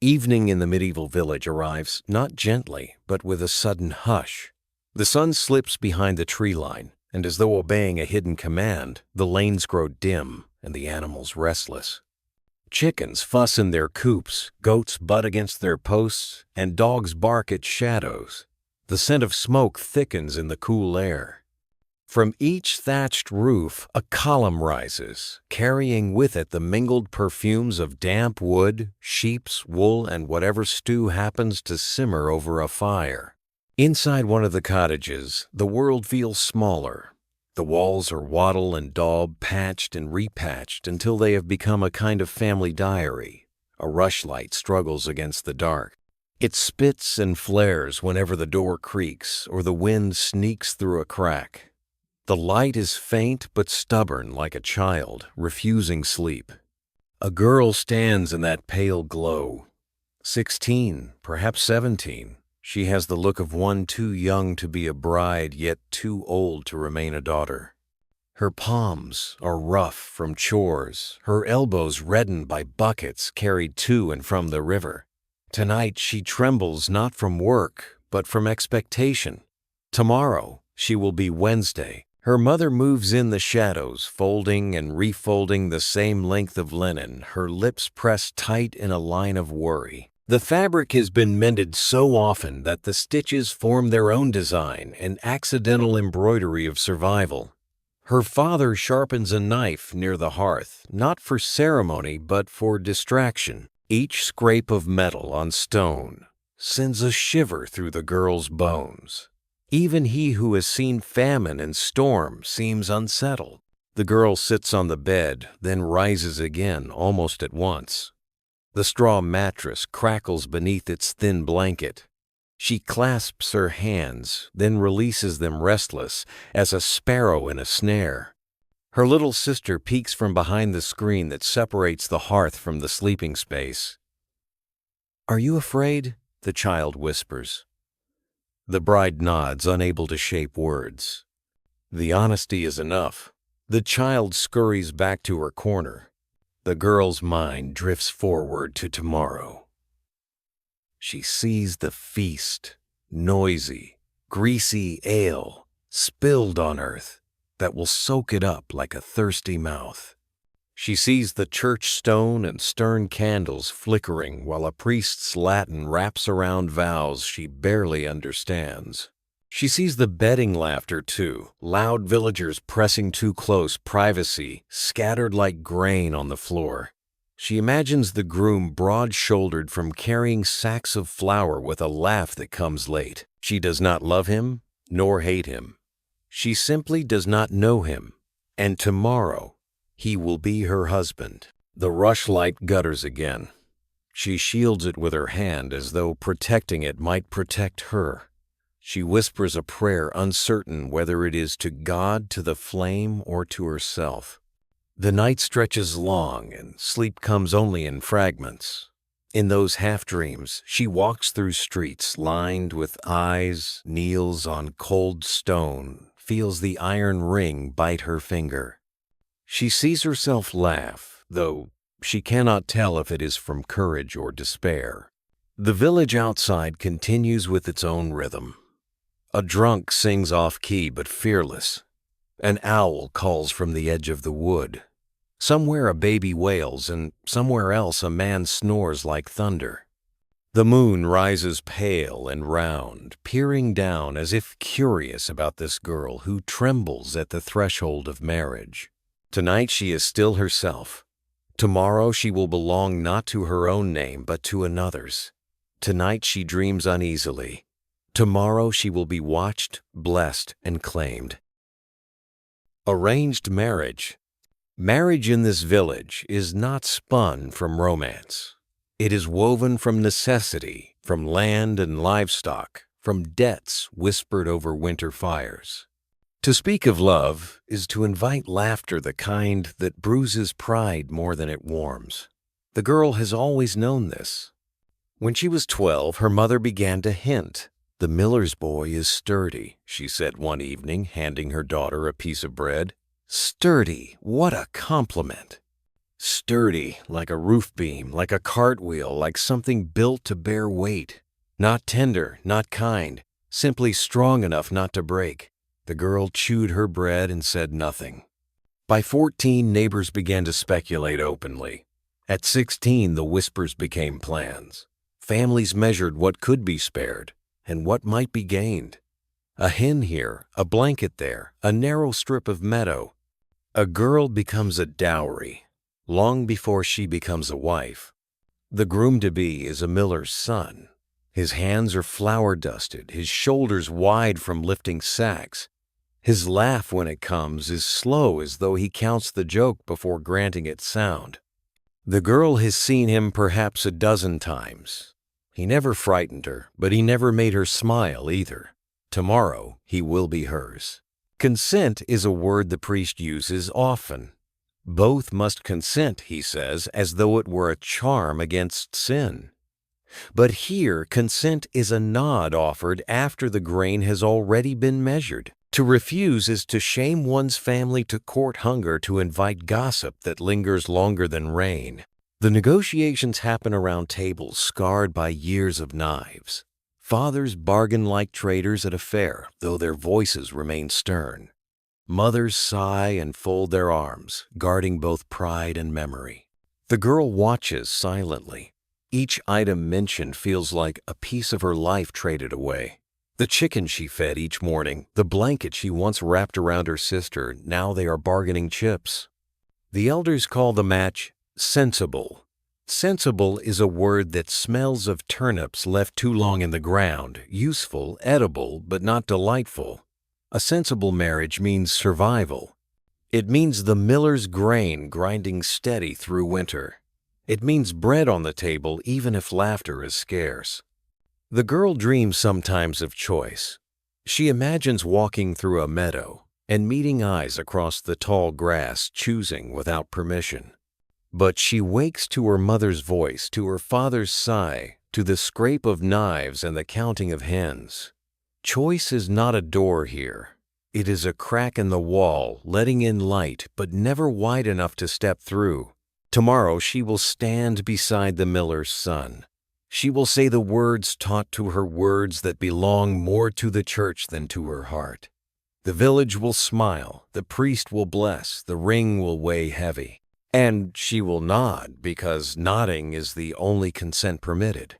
Evening in the medieval village arrives not gently, but with a sudden hush. The sun slips behind the tree line, and as though obeying a hidden command, the lanes grow dim and the animals restless. Chickens fuss in their coops, goats butt against their posts, and dogs bark at shadows. The scent of smoke thickens in the cool air. From each thatched roof, a column rises, carrying with it the mingled perfumes of damp wood, sheep's wool, and whatever stew happens to simmer over a fire. Inside one of the cottages, the world feels smaller. The walls are wattle and daub, patched and repatched until they have become a kind of family diary. A rushlight struggles against the dark. It spits and flares whenever the door creaks or the wind sneaks through a crack. The light is faint but stubborn like a child, refusing sleep. A girl stands in that pale glow. 16, perhaps 17. She has the look of one too young to be a bride, yet too old to remain a daughter. Her palms are rough from chores, her elbows reddened by buckets carried to and from the river. Tonight she trembles not from work, but from expectation. Tomorrow she will be Wednesday. Her mother moves in the shadows, folding and refolding the same length of linen, her lips pressed tight in a line of worry. The fabric has been mended so often that the stitches form their own design, an accidental embroidery of survival. Her father sharpens a knife near the hearth, not for ceremony but for distraction. Each scrape of metal on stone sends a shiver through the girl's bones. Even he who has seen famine and storm seems unsettled. The girl sits on the bed, then rises again almost at once. The straw mattress crackles beneath its thin blanket. She clasps her hands, then releases them restless, as a sparrow in a snare. Her little sister peeks from behind the screen that separates the hearth from the sleeping space. "Are you afraid?" the child whispers. The bride nods, unable to shape words. The honesty is enough. The child scurries back to her corner. The girl's mind drifts forward to tomorrow. She sees the feast, noisy, greasy ale, spilled on earth, that will soak it up like a thirsty mouth. She sees the church stone and stern candles flickering while a priest's Latin wraps around vows she barely understands. She sees the betting laughter too, loud villagers pressing too close, privacy scattered like grain on the floor. She imagines the groom broad-shouldered from carrying sacks of flour with a laugh that comes late. She does not love him, nor hate him. She simply does not know him, and tomorrow he will be her husband. The rushlight gutters again. She shields it with her hand as though protecting it might protect her. She whispers a prayer, uncertain whether it is to God, to the flame, or to herself. The night stretches long and sleep comes only in fragments. In those half-dreams, she walks through streets lined with eyes, kneels on cold stone, feels the iron ring bite her finger. She sees herself laugh, though she cannot tell if it is from courage or despair. The village outside continues with its own rhythm. A drunk sings off-key but fearless. An owl calls from the edge of the wood. Somewhere a baby wails, and somewhere else a man snores like thunder. The moon rises pale and round, peering down as if curious about this girl who trembles at the threshold of marriage. Tonight she is still herself. Tomorrow she will belong not to her own name but to another's. Tonight she dreams uneasily. Tomorrow she will be watched, blessed, and claimed. Arranged marriage. Marriage in this village is not spun from romance. It is woven from necessity, from land and livestock, from debts whispered over winter fires. To speak of love is to invite laughter, the kind that bruises pride more than it warms. The girl has always known this. When she was 12, her mother began to hint. "The miller's boy is sturdy," she said one evening, handing her daughter a piece of bread. Sturdy, what a compliment! Sturdy, like a roof beam, like a cartwheel, like something built to bear weight. Not tender, not kind, simply strong enough not to break. The girl chewed her bread and said nothing. By 14, neighbors began to speculate openly. At 16, the whispers became plans. Families measured what could be spared and what might be gained. A hen here, a blanket there, a narrow strip of meadow. A girl becomes a dowry long before she becomes a wife. The groom-to-be is a miller's son. His hands are flour-dusted, his shoulders wide from lifting sacks. His laugh when it comes is slow, as though he counts the joke before granting it sound. The girl has seen him perhaps a dozen times. He never frightened her, but he never made her smile either. Tomorrow he will be hers. Consent is a word the priest uses often. Both must consent, he says, as though it were a charm against sin. But here, consent is a nod offered after the grain has already been measured. To refuse is to shame one's family, to court hunger, to invite gossip that lingers longer than rain. The negotiations happen around tables scarred by years of knives. Fathers bargain like traders at a fair, though their voices remain stern. Mothers sigh and fold their arms, guarding both pride and memory. The girl watches silently. Each item mentioned feels like a piece of her life traded away. The chicken she fed each morning, the blanket she once wrapped around her sister, now they are bargaining chips. The elders call the match sensible. Sensible is a word that smells of turnips left too long in the ground, useful, edible, but not delightful. A sensible marriage means survival. It means the miller's grain grinding steady through winter. It means bread on the table even if laughter is scarce. The girl dreams sometimes of choice. She imagines walking through a meadow and meeting eyes across the tall grass, choosing without permission. But she wakes to her mother's voice, to her father's sigh, to the scrape of knives and the counting of hens. Choice is not a door here. It is a crack in the wall, letting in light, but never wide enough to step through. Tomorrow she will stand beside the miller's son. She will say the words taught to her, words that belong more to the church than to her heart. The village will smile, the priest will bless, the ring will weigh heavy. And she will nod, because nodding is the only consent permitted.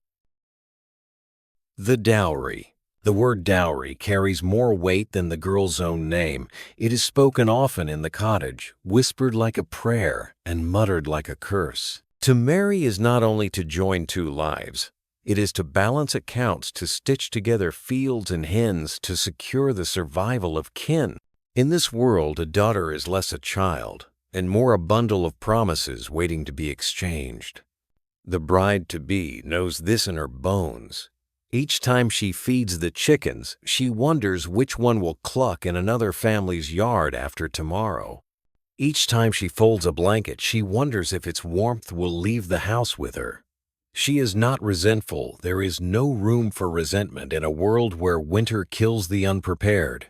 The dowry. The word dowry carries more weight than the girl's own name. It is spoken often in the cottage, whispered like a prayer and muttered like a curse. To marry is not only to join two lives. It is to balance accounts, to stitch together fields and hens, to secure the survival of kin. In this world, a daughter is less a child and more a bundle of promises waiting to be exchanged. The bride-to-be knows this in her bones. Each time she feeds the chickens, she wonders which one will cluck in another family's yard after tomorrow. Each time she folds a blanket, she wonders if its warmth will leave the house with her. She is not resentful. There is no room for resentment in a world where winter kills the unprepared.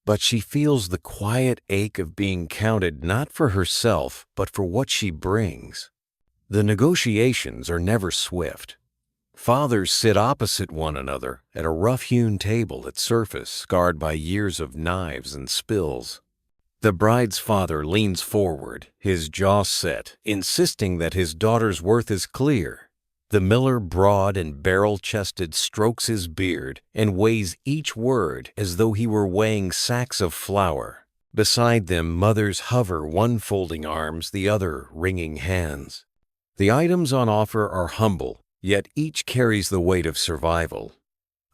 But she feels the quiet ache of being counted not for herself, but for what she brings. The negotiations are never swift. Fathers sit opposite one another at a rough-hewn table at surface scarred by years of knives and spills. The bride's father leans forward, his jaw set, insisting that his daughter's worth is clear. The miller, broad and barrel-chested, strokes his beard and weighs each word as though he were weighing sacks of flour. Beside them, mothers hover, one folding arms, the other wringing hands. The items on offer are humble, yet each carries the weight of survival.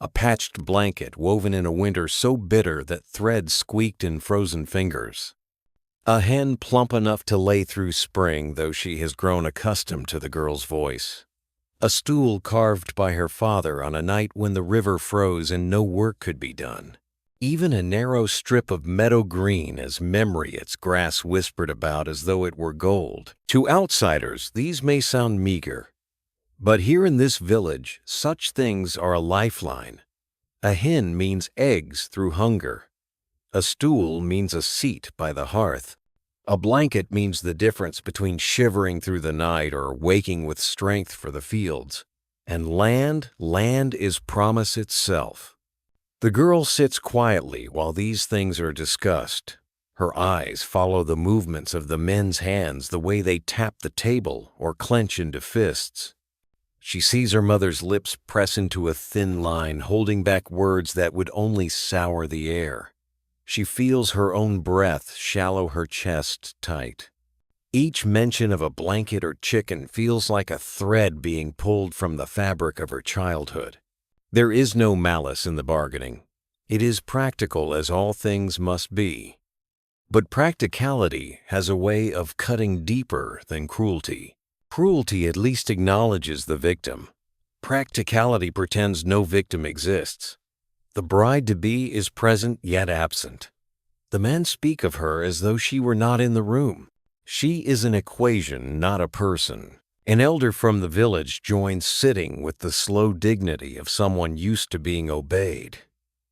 A patched blanket woven in a winter so bitter that threads squeaked in frozen fingers. A hen plump enough to lay through spring, though she has grown accustomed to the girl's voice. A stool carved by her father on a night when the river froze and no work could be done. Even a narrow strip of meadow green as memory its grass whispered about as though it were gold. To outsiders, these may sound meager. But here in this village, such things are a lifeline. A hen means eggs through hunger. A stool means a seat by the hearth. A blanket means the difference between shivering through the night or waking with strength for the fields. And land is promise itself. The girl sits quietly while these things are discussed. Her eyes follow the movements of the men's hands, the way they tap the table or clench into fists. She sees her mother's lips press into a thin line, holding back words that would only sour the air. She feels her own breath shallow her chest tight. Each mention of a blanket or chicken feels like a thread being pulled from the fabric of her childhood. There is no malice in the bargaining. It is practical as all things must be. But practicality has a way of cutting deeper than cruelty. Cruelty at least acknowledges the victim. Practicality pretends no victim exists. The bride-to-be is present yet absent. The men speak of her as though she were not in the room. She is an equation, not a person. An elder from the village joins sitting with the slow dignity of someone used to being obeyed.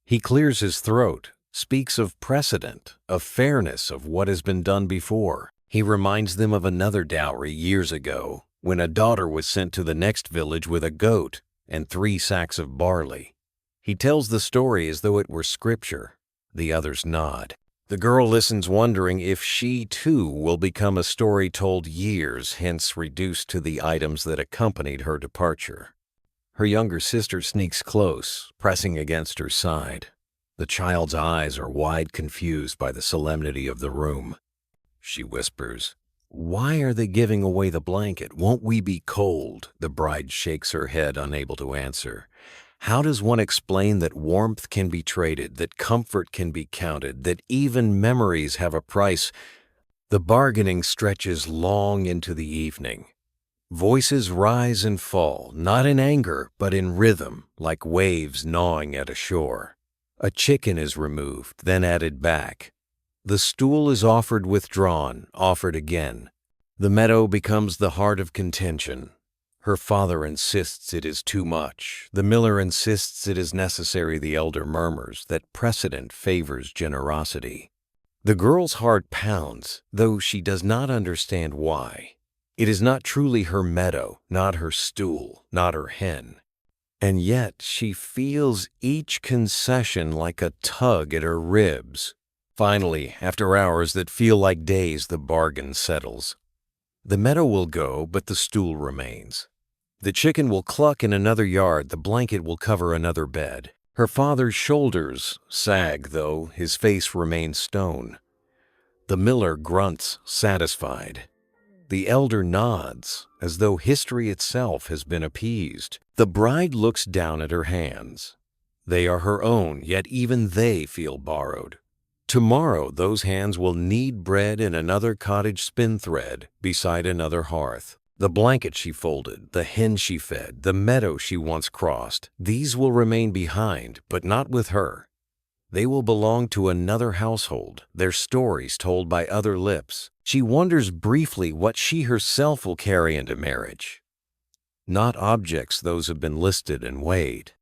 He clears his throat, speaks of precedent, of fairness, of what has been done before. He reminds them of another dowry years ago, when a daughter was sent to the next village with a goat and 3 sacks of barley. He tells the story as though it were scripture. The others nod. The girl listens, wondering if she, too, will become a story told years hence, reduced to the items that accompanied her departure. Her younger sister sneaks close, pressing against her side. The child's eyes are wide, confused by the solemnity of the room. She whispers, "Why are they giving away the blanket? Won't we be cold?" The bride shakes her head, unable to answer. How does one explain that warmth can be traded, that comfort can be counted, that even memories have a price? The bargaining stretches long into the evening. Voices rise and fall, not in anger, but in rhythm, like waves gnawing at a shore. A chicken is removed, then added back. The stool is offered, withdrawn, offered again. The meadow becomes the heart of contention. Her father insists it is too much. The miller insists it is necessary. The elder murmurs that precedent favors generosity. The girl's heart pounds, though she does not understand why. It is not truly her meadow, not her stool, not her hen. And yet she feels each concession like a tug at her ribs. Finally, after hours that feel like days, the bargain settles. The meadow will go, but the stool remains. The chicken will cluck in another yard, the blanket will cover another bed. Her father's shoulders sag, though his face remains stone. The miller grunts, satisfied. The elder nods, as though history itself has been appeased. The bride looks down at her hands. They are her own, yet even they feel borrowed. Tomorrow those hands will knead bread in another cottage spin-thread beside another hearth. The blanket she folded, the hen she fed, the meadow she once crossed, these will remain behind, but not with her. They will belong to another household, their stories told by other lips. She wonders briefly what she herself will carry into marriage. Not objects those have been listed and weighed.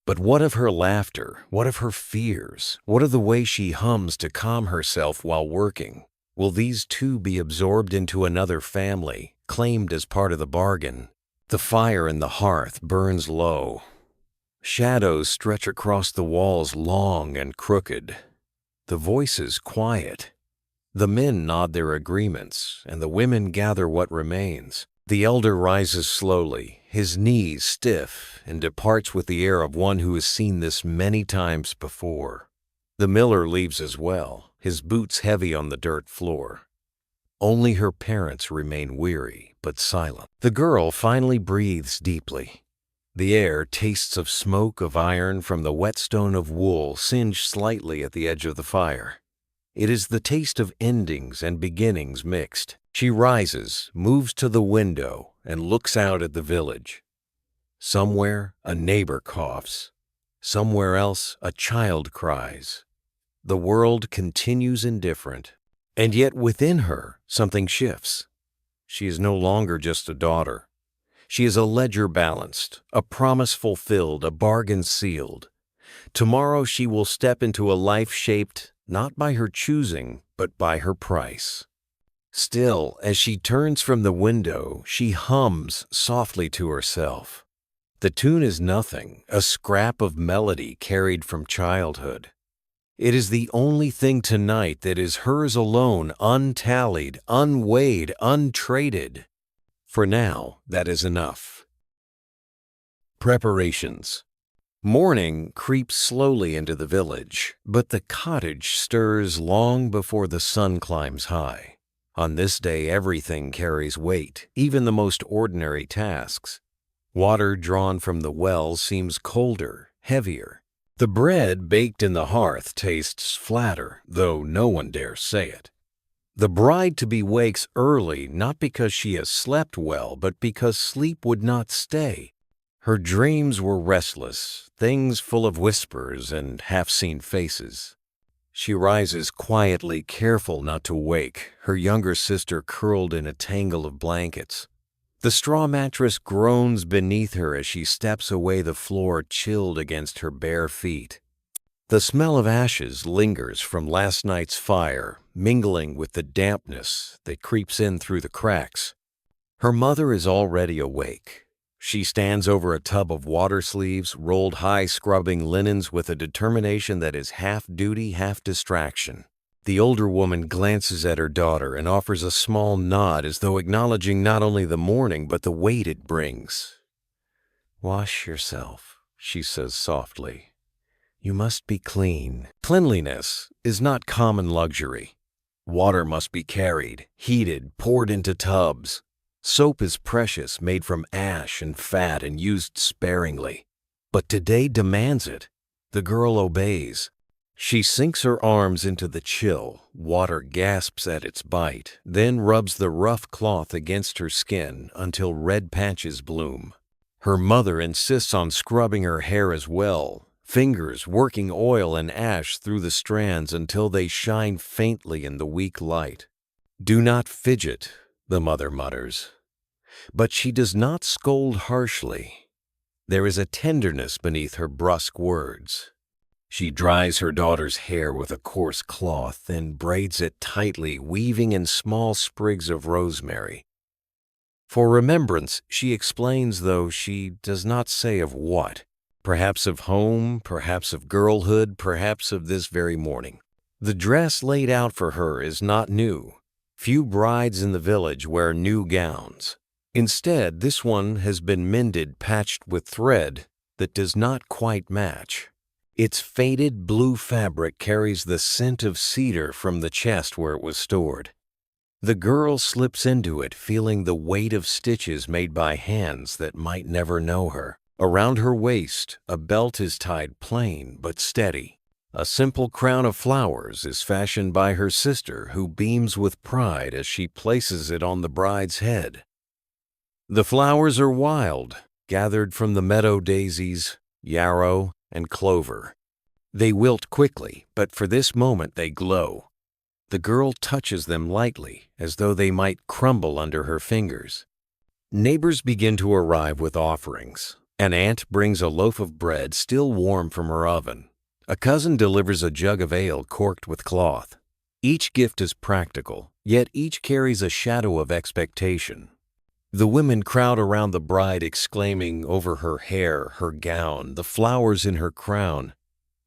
But what of her laughter? What of her fears? What of the way she hums to calm herself while working? Will these too be absorbed into another family, claimed as part of the bargain? The fire in the hearth burns low. Shadows stretch across the walls, long and crooked. The voices quiet. The men nod their agreements, and the women gather what remains. The elder rises slowly, his knees stiff, and departs with the air of one who has seen this many times before. The miller leaves as well, his boots heavy on the dirt floor. Only her parents remain weary but silent. The girl finally breathes deeply. The air tastes of smoke of iron from the whetstone of wool singed slightly at the edge of the fire. It is the taste of endings and beginnings mixed. She rises, moves to the window, and looks out at the village. Somewhere a neighbor coughs. Somewhere else a child cries. The world continues indifferent. And yet within her something shifts. She is no longer just a daughter. She is a ledger balanced, a promise fulfilled, a bargain sealed. Tomorrow she will step into a life shaped not by her choosing, but by her price. Still, as she turns from the window, she hums softly to herself. The tune is nothing, a scrap of melody carried from childhood. It is the only thing tonight that is hers alone, untallied, unweighed, untraded. For now, that is enough. Preparations. Morning creeps slowly into the village, but the cottage stirs long before the sun climbs high. On this day, everything carries weight, even the most ordinary tasks. Water drawn from the well seems colder, heavier. The bread baked in the hearth tastes flatter, though no one dares say it. The bride-to-be wakes early not because she has slept well, but because sleep would not stay. Her dreams were restless, things full of whispers and half-seen faces. She rises quietly, careful not to wake, her younger sister curled in a tangle of blankets. The straw mattress groans beneath her as she steps away, the floor chilled against her bare feet. The smell of ashes lingers from last night's fire, mingling with the dampness that creeps in through the cracks. Her mother is already awake. She stands over a tub of water sleeves, rolled high scrubbing linens with a determination that is half duty, half distraction. The older woman glances at her daughter and offers a small nod as though acknowledging not only the morning but the weight it brings. "Wash yourself," she says softly. "You must be clean." Cleanliness is not common luxury. Water must be carried, heated, poured into tubs. Soap is precious, made from ash and fat and used sparingly. But today demands it. The girl obeys. She sinks her arms into the chill, water gasps at its bite, then rubs the rough cloth against her skin until red patches bloom. Her mother insists on scrubbing her hair as well, fingers working oil and ash through the strands until they shine faintly in the weak light. "Do not fidget," the mother mutters. But she does not scold harshly. There is a tenderness beneath her brusque words. She dries her daughter's hair with a coarse cloth, then braids it tightly, weaving in small sprigs of rosemary. For remembrance, she explains, though she does not say of what. Perhaps of home, perhaps of girlhood, perhaps of this very morning. The dress laid out for her is not new. Few brides in the village wear new gowns. Instead, this one has been mended, patched with thread that does not quite match. Its faded blue fabric carries the scent of cedar from the chest where it was stored. The girl slips into it, feeling the weight of stitches made by hands that might never know her. Around her waist, a belt is tied plain but steady. A simple crown of flowers is fashioned by her sister, who beams with pride as she places it on the bride's head. The flowers are wild, gathered from the meadow daisies, yarrow, and clover. They wilt quickly, but for this moment they glow. The girl touches them lightly, as though they might crumble under her fingers. Neighbors begin to arrive with offerings. An aunt brings a loaf of bread still warm from her oven. A cousin delivers a jug of ale corked with cloth. Each gift is practical, yet each carries a shadow of expectation. The women crowd around the bride, exclaiming over her hair, her gown, the flowers in her crown.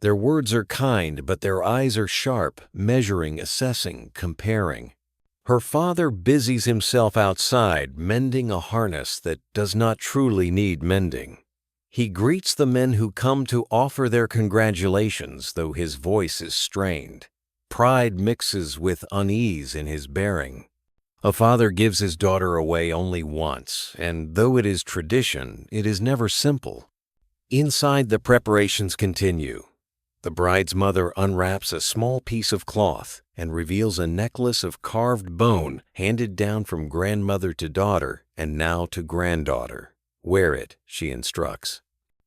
Their words are kind, but their eyes are sharp, measuring, assessing, comparing. Her father busies himself outside, mending a harness that does not truly need mending. He greets the men who come to offer their congratulations, though his voice is strained. Pride mixes with unease in his bearing. A father gives his daughter away only once, and though it is tradition, it is never simple. Inside, the preparations continue. The bride's mother unwraps a small piece of cloth and reveals a necklace of carved bone handed down from grandmother to daughter and now to granddaughter. "Wear it," she instructs.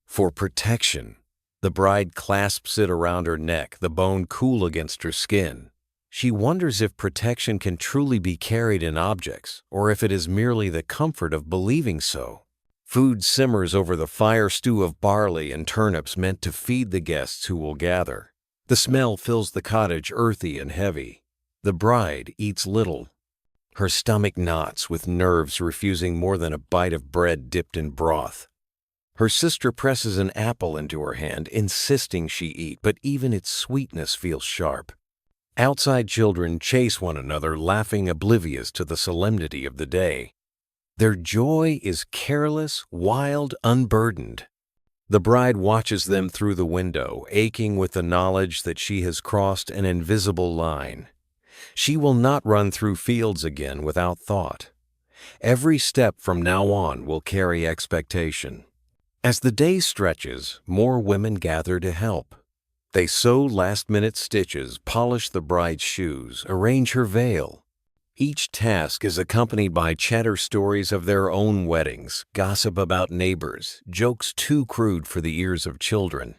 "For protection." The bride clasps it around her neck, the bone cool against her skin. She wonders if protection can truly be carried in objects, or if it is merely the comfort of believing so. Food simmers over the fire stew of barley and turnips meant to feed the guests who will gather. The smell fills the cottage earthy and heavy. The bride eats little. Her stomach knots with nerves refusing more than a bite of bread dipped in broth. Her sister presses an apple into her hand, insisting she eat, but even its sweetness feels sharp. Outside children chase one another, laughing oblivious to the solemnity of the day. Their joy is careless, wild, unburdened. The bride watches them through the window, aching with the knowledge that she has crossed an invisible line. She will not run through fields again without thought. Every step from now on will carry expectation. As the day stretches, more women gather to help. They sew last-minute stitches, polish the bride's shoes, arrange her veil. Each task is accompanied by chatter stories of their own weddings, gossip about neighbors, jokes too crude for the ears of children.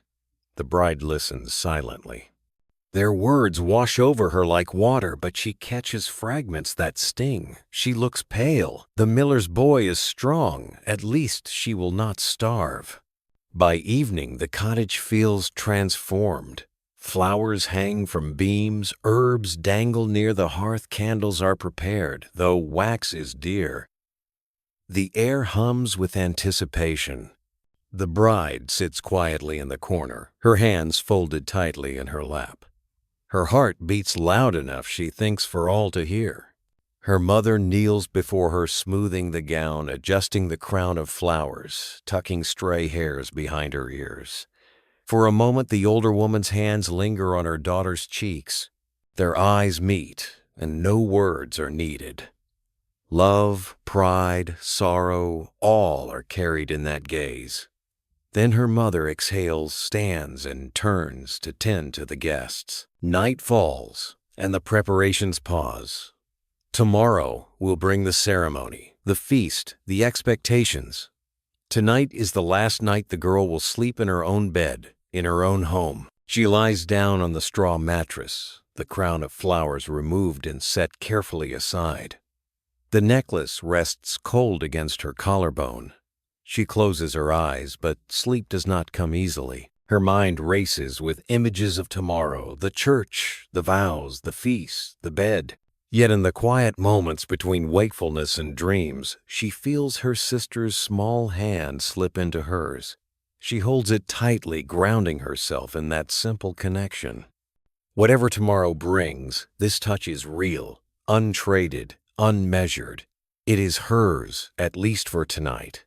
The bride listens silently. Their words wash over her like water, but she catches fragments that sting. She looks pale. The miller's boy is strong. At least she will not starve. By evening, the cottage feels transformed. Flowers hang from beams, herbs dangle near the hearth, candles are prepared, though wax is dear. The air hums with anticipation. The bride sits quietly in the corner, her hands folded tightly in her lap. Her heart beats loud enough, she thinks, for all to hear. Her mother kneels before her, smoothing the gown, adjusting the crown of flowers, tucking stray hairs behind her ears. For a moment, the older woman's hands linger on her daughter's cheeks. Their eyes meet, and no words are needed. Love, pride, sorrow, all are carried in that gaze. Then her mother exhales, stands, and turns to tend to the guests. Night falls, and the preparations pause. Tomorrow will bring the ceremony, the feast, the expectations. Tonight is the last night the girl will sleep in her own bed, in her own home. She lies down on the straw mattress, the crown of flowers removed and set carefully aside. The necklace rests cold against her collarbone. She closes her eyes, but sleep does not come easily. Her mind races with images of tomorrow, the church, the vows, the feast, the bed. Yet in the quiet moments between wakefulness and dreams, she feels her sister's small hand slip into hers. She holds it tightly, grounding herself in that simple connection. Whatever tomorrow brings, this touch is real, untraded, unmeasured. It is hers, at least for tonight.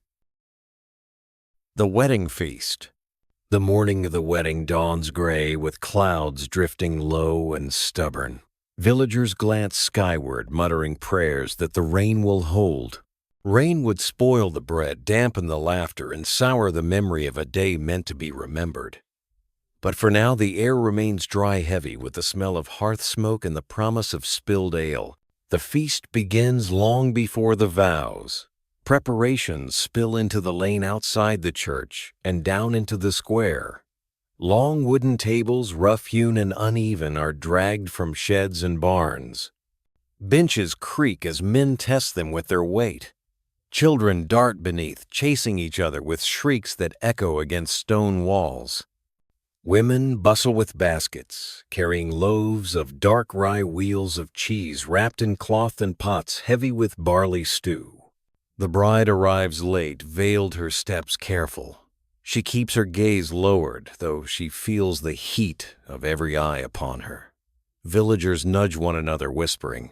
The wedding feast. The morning of the wedding dawns gray, with clouds drifting low and stubborn. Villagers glance skyward, muttering prayers that the rain will hold. Rain would spoil the bread, dampen the laughter, and sour the memory of a day meant to be remembered. But for now, the air remains dry, heavy with the smell of hearth smoke and the promise of spilled ale. The feast begins long before the vows. Preparations spill into the lane outside the church and down into the square. Long wooden tables, rough-hewn and uneven, are dragged from sheds and barns. Benches creak as men test them with their weight. Children dart beneath, chasing each other with shrieks that echo against stone walls. Women bustle with baskets, carrying loaves of dark rye, wheels of cheese wrapped in cloth and pots heavy with barley stew. The bride arrives late, veiled, her steps careful. She keeps her gaze lowered, though she feels the heat of every eye upon her. Villagers nudge one another, whispering.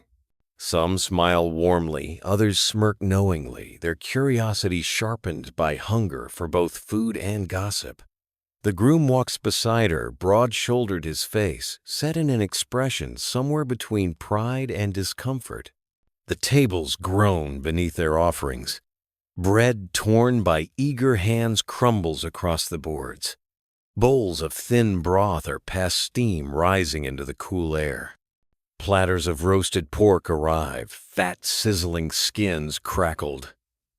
Some smile warmly, others smirk knowingly, their curiosity sharpened by hunger for both food and gossip. The groom walks beside her, broad-shouldered, his face set in an expression somewhere between pride and discomfort. The tables groan beneath their offerings. Bread torn by eager hands crumbles across the boards. Bowls of thin broth are past steam, rising into the cool air. Platters of roasted pork arrive, fat sizzling skins crackled.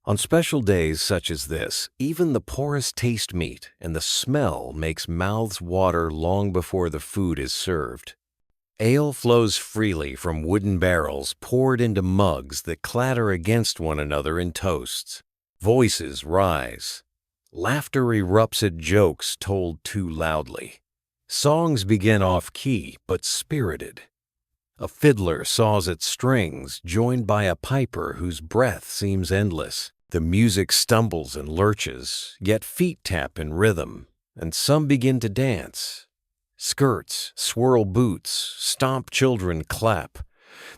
On special days such as this, even the poorest taste meat, and the smell makes mouths water long before the food is served. Ale flows freely from wooden barrels poured into mugs that clatter against one another in toasts. Voices rise. Laughter erupts at jokes told too loudly. Songs begin off-key but spirited. A fiddler saws its strings, joined by a piper whose breath seems endless. The music stumbles and lurches, yet feet tap in rhythm, and some begin to dance. Skirts swirl boots, stomp children clap.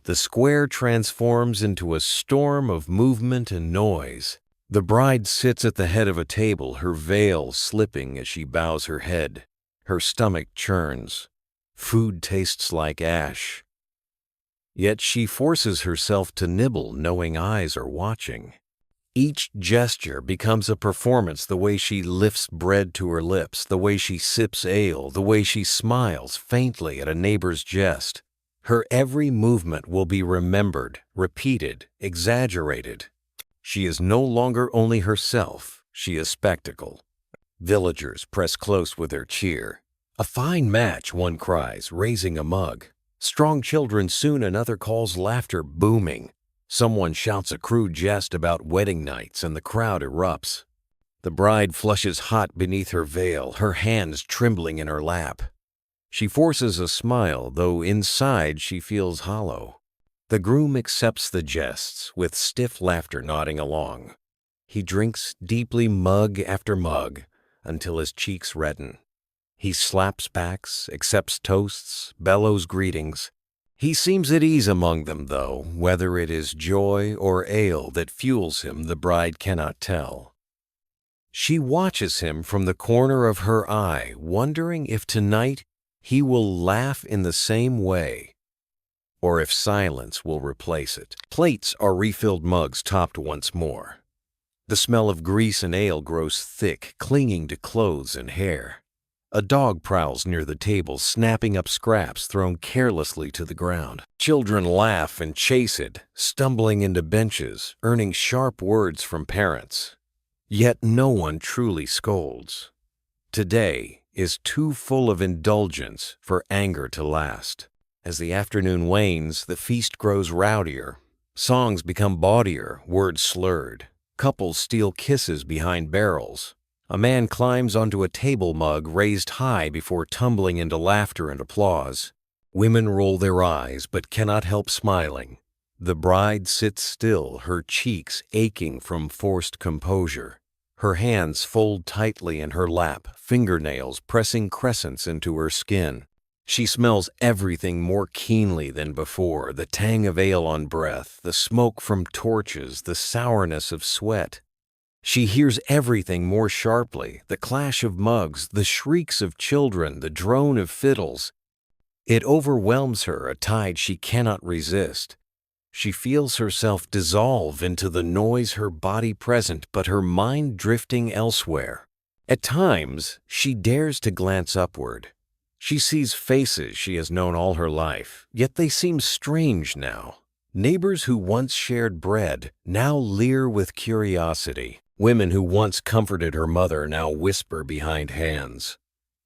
The square transforms into a storm of movement and noise. The bride sits at the head of a table, her veil slipping as she bows her head. Her stomach churns. Food tastes like ash. Yet she forces herself to nibble, knowing eyes are watching. Each gesture becomes a performance, the way she lifts bread to her lips, the way she sips ale, the way she smiles faintly at a neighbor's jest. Her every movement will be remembered, repeated, exaggerated. She is no longer only herself, she is spectacle. Villagers press close with their cheer. "A fine match," one cries, raising a mug. Strong children soon, another calls, laughter booming. Someone shouts a crude jest about wedding nights, and the crowd erupts. The bride flushes hot beneath her veil, her hands trembling in her lap. She forces a smile, though inside she feels hollow. The groom accepts the jests, with stiff laughter nodding along. He drinks deeply, mug after mug, until his cheeks redden. He slaps backs, accepts toasts, bellows greetings. He seems at ease among them, though, whether it is joy or ale that fuels him, the bride cannot tell. She watches him from the corner of her eye, wondering if tonight he will laugh in the same way, or if silence will replace it. Plates are refilled, mugs topped once more. The smell of grease and ale grows thick, clinging to clothes and hair. A dog prowls near the table, snapping up scraps thrown carelessly to the ground. Children laugh and chase it, stumbling into benches, earning sharp words from parents. Yet no one truly scolds. Today is too full of indulgence for anger to last. As the afternoon wanes, the feast grows rowdier. Songs become bawdier, words slurred. Couples steal kisses behind barrels. A man climbs onto a table mug raised high before tumbling into laughter and applause. Women roll their eyes but cannot help smiling. The bride sits still, her cheeks aching from forced composure. Her hands fold tightly in her lap, fingernails pressing crescents into her skin. She smells everything more keenly than before, the tang of ale on breath, the smoke from torches, the sourness of sweat. She hears everything more sharply, the clash of mugs, the shrieks of children, the drone of fiddles. It overwhelms her, a tide she cannot resist. She feels herself dissolve into the noise, her body present, but her mind drifting elsewhere. At times, she dares to glance upward. She sees faces she has known all her life, yet they seem strange now. Neighbors who once shared bread now leer with curiosity. Women who once comforted her mother now whisper behind hands.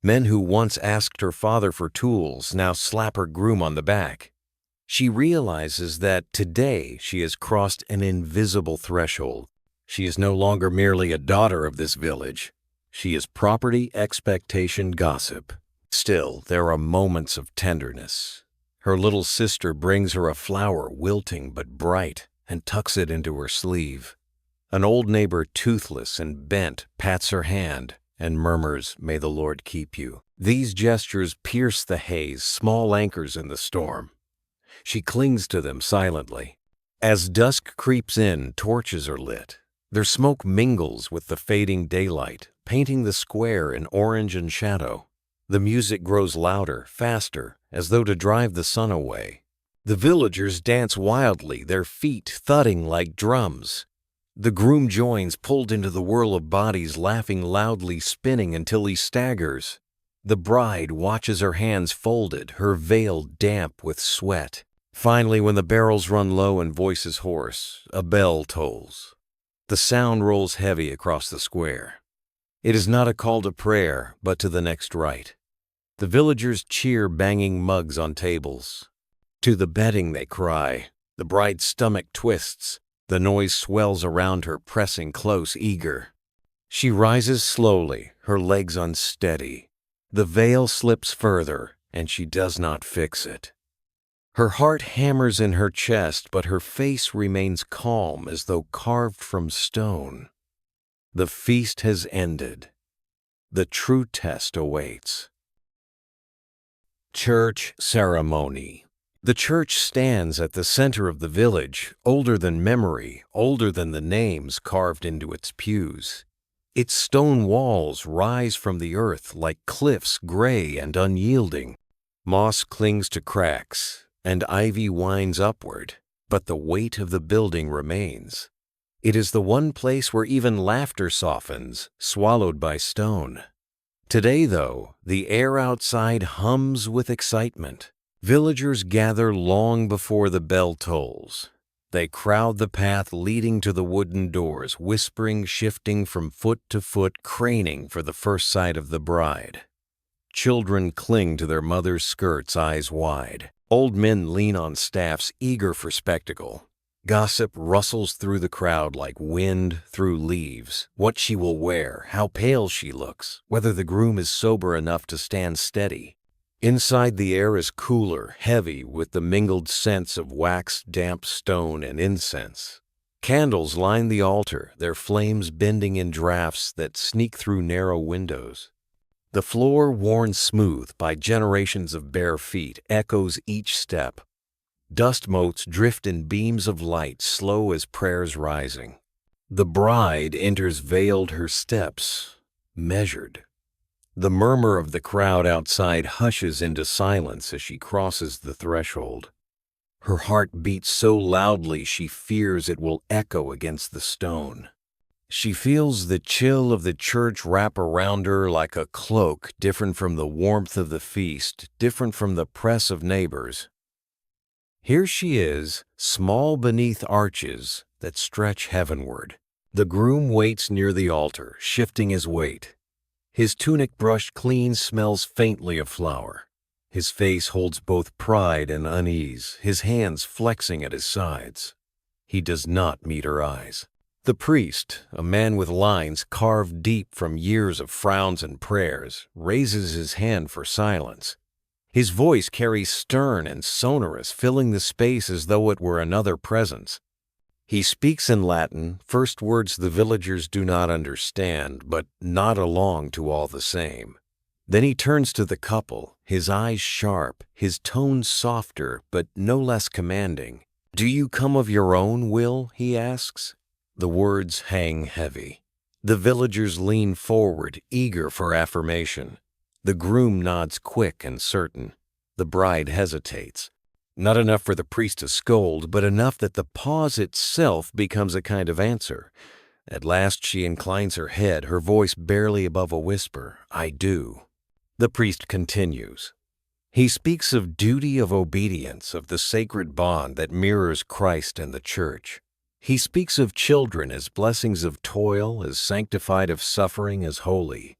Men who once asked her father for tools now slap her groom on the back. She realizes that today she has crossed an invisible threshold. She is no longer merely a daughter of this village. She is property, expectation, gossip. Still, there are moments of tenderness. Her little sister brings her a flower, wilting but bright, and tucks it into her sleeve. An old neighbor, toothless and bent, pats her hand and murmurs, "May the Lord keep you." These gestures pierce the haze, small anchors in the storm. She clings to them silently. As dusk creeps in, torches are lit. Their smoke mingles with the fading daylight, painting the square in orange and shadow. The music grows louder, faster, as though to drive the sun away. The villagers dance wildly, their feet thudding like drums. The groom joins, pulled into the whirl of bodies, laughing loudly, spinning until he staggers. The bride watches her hands folded, her veil damp with sweat. Finally, when the barrels run low and voices hoarse, a bell tolls. The sound rolls heavy across the square. It is not a call to prayer, but to the next rite. The villagers cheer, banging mugs on tables. To the bedding they cry. The bride's stomach twists. The noise swells around her, pressing close, eager. She rises slowly, her legs unsteady. The veil slips further, and she does not fix it. Her heart hammers in her chest, but her face remains calm as though carved from stone. The feast has ended. The true test awaits. Church ceremony. The church stands at the center of the village, older than memory, older than the names carved into its pews. Its stone walls rise from the earth like cliffs gray and unyielding. Moss clings to cracks, and ivy winds upward, but the weight of the building remains. It is the one place where even laughter softens, swallowed by stone. Today, though, the air outside hums with excitement. Villagers gather long before the bell tolls. They crowd the path leading to the wooden doors, whispering, shifting from foot to foot, craning for the first sight of the bride. Children cling to their mothers' skirts, eyes wide. Old men lean on staffs, eager for spectacle. Gossip rustles through the crowd like wind through leaves. What she will wear, how pale she looks, whether the groom is sober enough to stand steady. Inside, the air is cooler, heavy with the mingled scents of wax, damp stone, and incense. Candles line the altar, their flames bending in drafts that sneak through narrow windows. The floor, worn smooth by generations of bare feet, echoes each step. Dust motes drift in beams of light, slow as prayers rising. The bride enters veiled, her steps measured. The murmur of the crowd outside hushes into silence as she crosses the threshold. Her heart beats so loudly she fears it will echo against the stone. She feels the chill of the church wrap around her like a cloak, different from the warmth of the feast, different from the press of neighbors. Here she is, small beneath arches that stretch heavenward. The groom waits near the altar, shifting his weight. His tunic brushed clean smells faintly of flour. His face holds both pride and unease, his hands flexing at his sides. He does not meet her eyes. The priest, a man with lines carved deep from years of frowns and prayers, raises his hand for silence. His voice carries stern and sonorous, filling the space as though it were another presence. He speaks in Latin, first words the villagers do not understand, but nod along to all the same. Then he turns to the couple, his eyes sharp, his tone softer, but no less commanding. "Do you come of your own will?" he asks. The words hang heavy. The villagers lean forward, eager for affirmation. The groom nods quick and certain. The bride hesitates. Not enough for the priest to scold, but enough that the pause itself becomes a kind of answer. At last she inclines her head, her voice barely above a whisper. "I do." The priest continues. He speaks of duty, of obedience, of the sacred bond that mirrors Christ and the church. He speaks of children as blessings of toil, as sanctified of suffering, as holy.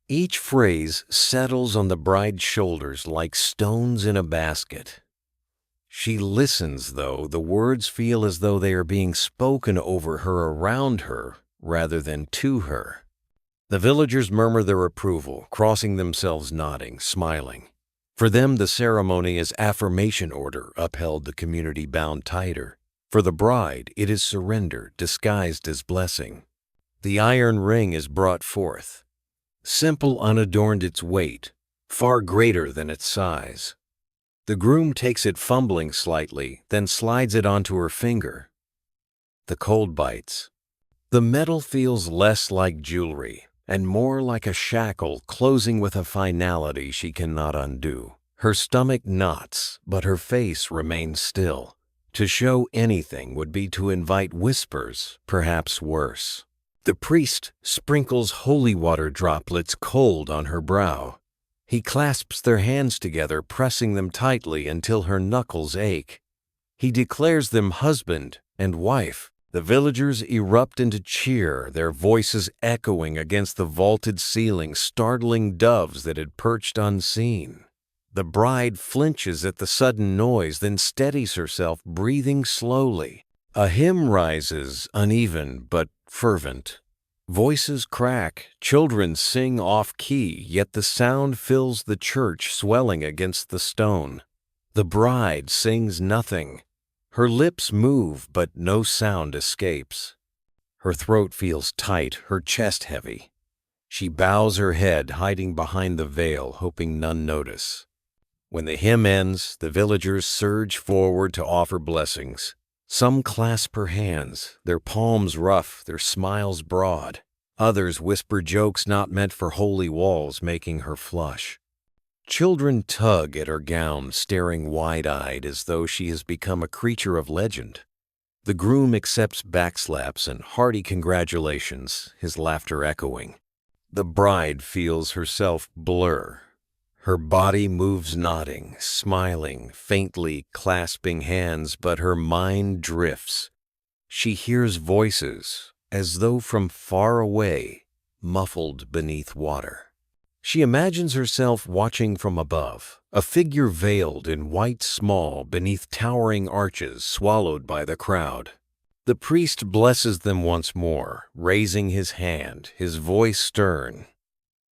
Each phrase settles on the bride's shoulders like stones in a basket. She listens, though. The words feel as though they are being spoken over her, around her, rather than to her. The villagers murmur their approval, crossing themselves, nodding, smiling. For them, the ceremony is affirmation order, upheld, the community bound tighter. For the bride, it is surrender, disguised as blessing. The iron ring is brought forth. Simple, unadorned its weight, far greater than its size. The groom takes it fumbling slightly, then slides it onto her finger. The cold bites. The metal feels less like jewelry and more like a shackle closing with a finality she cannot undo. Her stomach knots, but her face remains still. To show anything would be to invite whispers, perhaps worse. The priest sprinkles holy water droplets cold on her brow. He clasps their hands together, pressing them tightly until her knuckles ache. He declares them husband and wife. The villagers erupt into cheer, their voices echoing against the vaulted ceiling, startling doves that had perched unseen. The bride flinches at the sudden noise, then steadies herself, breathing slowly. A hymn rises, uneven but fervent. Voices crack, children sing off-key, yet the sound fills the church, swelling against the stone. The bride sings nothing. Her lips move, but no sound escapes. Her throat feels tight, her chest heavy. She bows her head, hiding behind the veil, hoping none notice. When the hymn ends, the villagers surge forward to offer blessings. Some clasp her hands, their palms rough, their smiles broad. Others whisper jokes not meant for holy walls, making her flush. Children tug at her gown, staring wide-eyed as though she has become a creature of legend. The groom accepts backslaps and hearty congratulations, his laughter echoing. The bride feels herself blur. Her body moves nodding, smiling, faintly clasping hands, but her mind drifts. She hears voices, as though from far away, muffled beneath water. She imagines herself watching from above, a figure veiled in white small beneath towering arches swallowed by the crowd. The priest blesses them once more, raising his hand, his voice stern.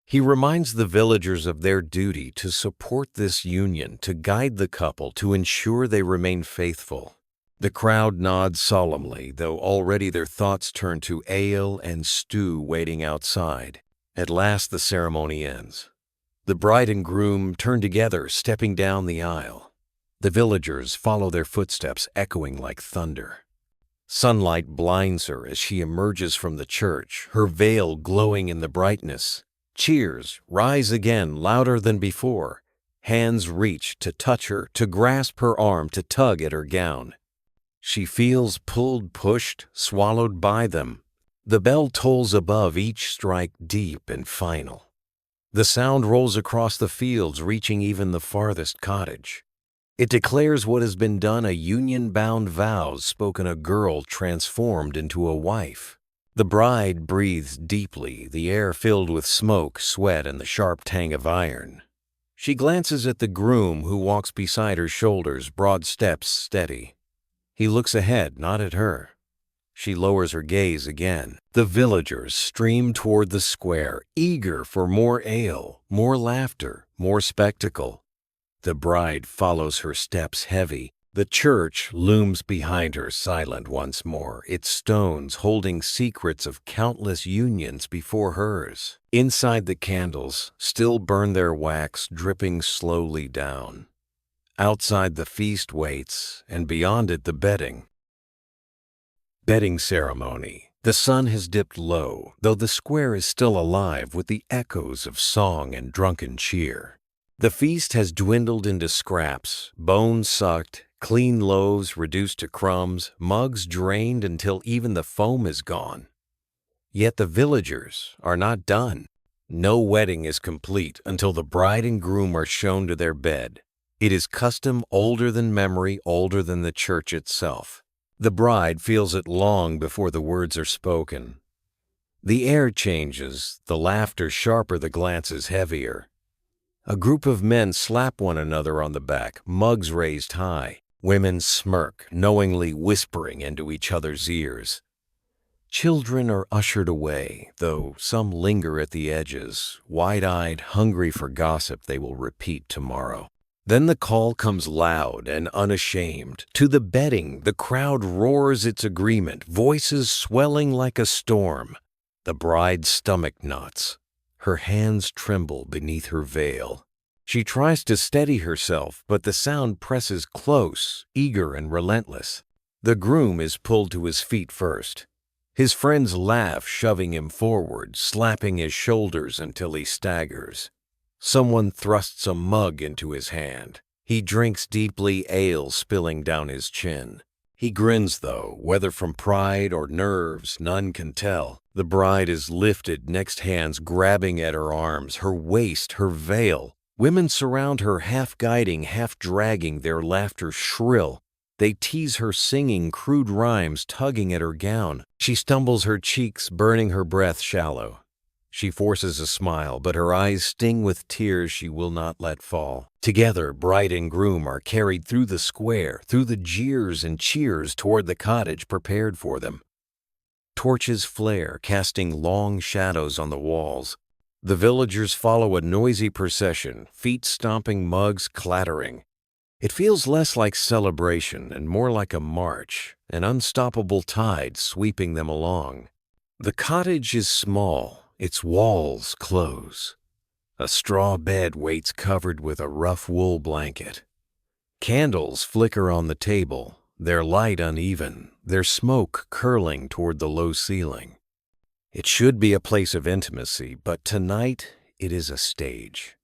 He reminds the villagers of their duty to support this union, to guide the couple, to ensure they remain faithful. The crowd nods solemnly, though already their thoughts turn to ale and stew waiting outside. At last the ceremony ends. The bride and groom turn together, stepping down the aisle. The villagers follow their footsteps, echoing like thunder. Sunlight blinds her as she emerges from the church, her veil glowing in the brightness. Cheers rise again, louder than before. Hands reach to touch her, to grasp her arm, to tug at her gown. She feels pulled, pushed, swallowed by them. The bell tolls above, each strike deep and final. The sound rolls across the fields, reaching even the farthest cottage. It declares what has been done, a union-bound vows spoken, a girl transformed into a wife. The bride breathes deeply, the air filled with smoke, sweat, and the sharp tang of iron. She glances at the groom, who walks beside her shoulders, broad steps steady. He looks ahead, not at her. She lowers her gaze again. The villagers stream toward the square, eager for more ale, more laughter, more spectacle. The bride follows her steps heavy. The church looms behind her, silent once more, its stones holding secrets of countless unions before hers. Inside, the candles still burn their wax, dripping slowly down. Outside, the feast waits, and beyond it, the bedding. Bedding ceremony. The sun has dipped low, though the square is still alive with the echoes of song and drunken cheer. The feast has dwindled into scraps, bones sucked, clean loaves reduced to crumbs, mugs drained until even the foam is gone. Yet the villagers are not done. No wedding is complete until the bride and groom are shown to their bed. It is custom older than memory, older than the church itself. The bride feels it long before the words are spoken. The air changes, the laughter sharper, the glances heavier. A group of men slap one another on the back, mugs raised high. Women smirk, knowingly whispering into each other's ears. Children are ushered away, though some linger at the edges, wide-eyed, hungry for gossip they will repeat tomorrow. Then the call comes loud and unashamed. To the bedding, the crowd roars its agreement, voices swelling like a storm. The bride's stomach knots. Her hands tremble beneath her veil. She tries to steady herself, but the sound presses close, eager and relentless. The groom is pulled to his feet first. His friends laugh, shoving him forward, slapping his shoulders until he staggers. Someone thrusts a mug into his hand. He drinks deeply, ale spilling down his chin. He grins, though, whether from pride or nerves, none can tell. The bride is lifted, next hands grabbing at her arms, her waist, her veil. Women surround her, half guiding, half dragging, their laughter shrill. They tease her, singing crude rhymes, tugging at her gown. She stumbles, her cheeks burning, her breath shallow. She forces a smile, but her eyes sting with tears she will not let fall. Together, bride and groom are carried through the square, through the jeers and cheers toward the cottage prepared for them. Torches flare, casting long shadows on the walls. The villagers follow a noisy procession, feet stomping, mugs clattering. It feels less like celebration and more like a march, an unstoppable tide sweeping them along. The cottage is small, its walls close. A straw bed waits covered with a rough wool blanket. Candles flicker on the table, their light uneven, their smoke curling toward the low ceiling. It should be a place of intimacy, but tonight it is a stage.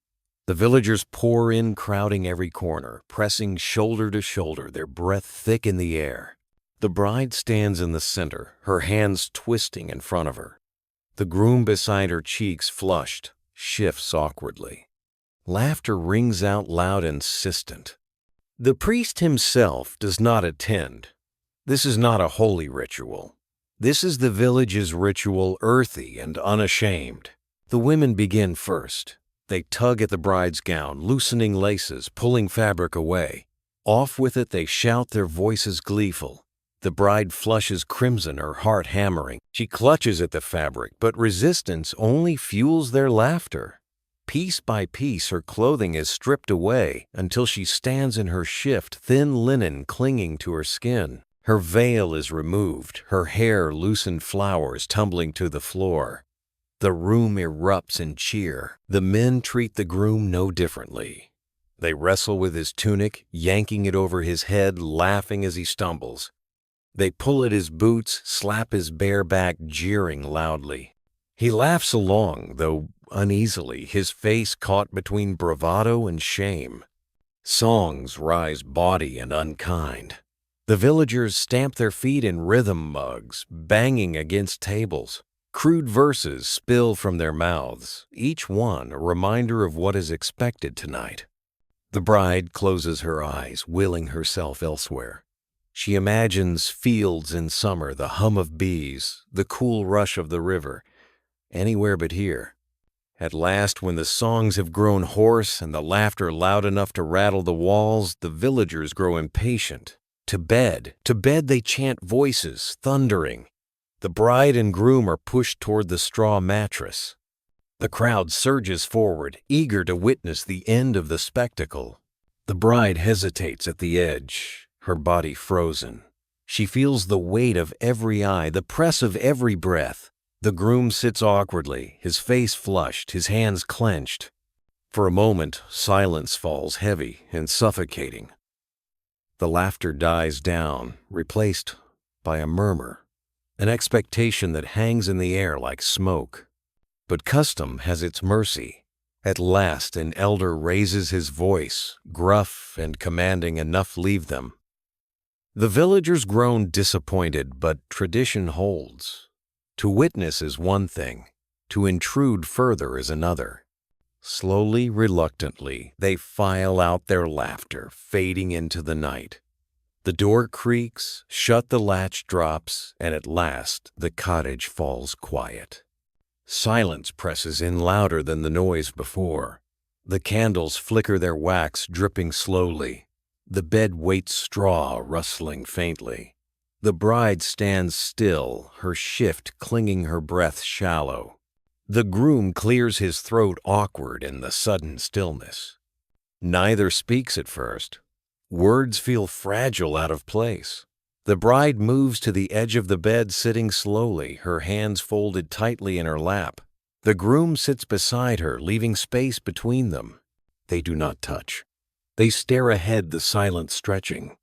The villagers pour in, crowding every corner, pressing shoulder to shoulder, their breath thick in the air. The bride stands in the center, her hands twisting in front of her. The groom beside her, cheeks flushed, shifts awkwardly. Laughter rings out loud, insistent. The priest himself does not attend. This is not a holy ritual. This is the village's ritual, earthy and unashamed. The women begin first. They tug at the bride's gown, loosening laces, pulling fabric away. Off with it, they shout, their voices gleeful. The bride flushes crimson, her heart hammering. She clutches at the fabric, but resistance only fuels their laughter. Piece by piece, her clothing is stripped away until she stands in her shift, thin linen clinging to her skin. Her veil is removed, her hair loosened, flowers tumbling to the floor. The room erupts in cheer. The men treat the groom no differently. They wrestle with his tunic, yanking it over his head, laughing as he stumbles. They pull at his boots, slap his bare back, jeering loudly. He laughs along, though uneasily, his face caught between bravado and shame. Songs rise bawdy and unkind. The villagers stamp their feet in rhythm mugs, banging against tables. Crude verses spill from their mouths, each one a reminder of what is expected tonight. The bride closes her eyes, willing herself elsewhere. She imagines fields in summer, the hum of bees, the cool rush of the river, anywhere but here. At last, when the songs have grown hoarse and the laughter loud enough to rattle the walls, the villagers grow impatient. To bed they chant, voices thundering. The bride and groom are pushed toward the straw mattress. The crowd surges forward, eager to witness the end of the spectacle. The bride hesitates at the edge, her body frozen. She feels the weight of every eye, the press of every breath. The groom sits awkwardly, his face flushed, his hands clenched. For a moment, silence falls heavy and suffocating. The laughter dies down, replaced by a murmur, an expectation that hangs in the air like smoke. But custom has its mercy. At last, an elder raises his voice, gruff and commanding enough leave them. The villagers groan disappointed, but tradition holds. To witness is one thing, to intrude further is another. Slowly, reluctantly, they file out their laughter, fading into the night. The door creaks, shut the latch drops, and at last the cottage falls quiet. Silence presses in louder than the noise before. The candles flicker their wax, dripping slowly. The bed waits straw, rustling faintly. The bride stands still, her shift clinging, her breath shallow. The groom clears his throat, awkward in the sudden stillness. Neither speaks at first. Words feel fragile, out of place. The bride moves to the edge of the bed, sitting slowly, her hands folded tightly in her lap. The groom sits beside her, leaving space between them. They do not touch. They stare ahead, the silence stretching.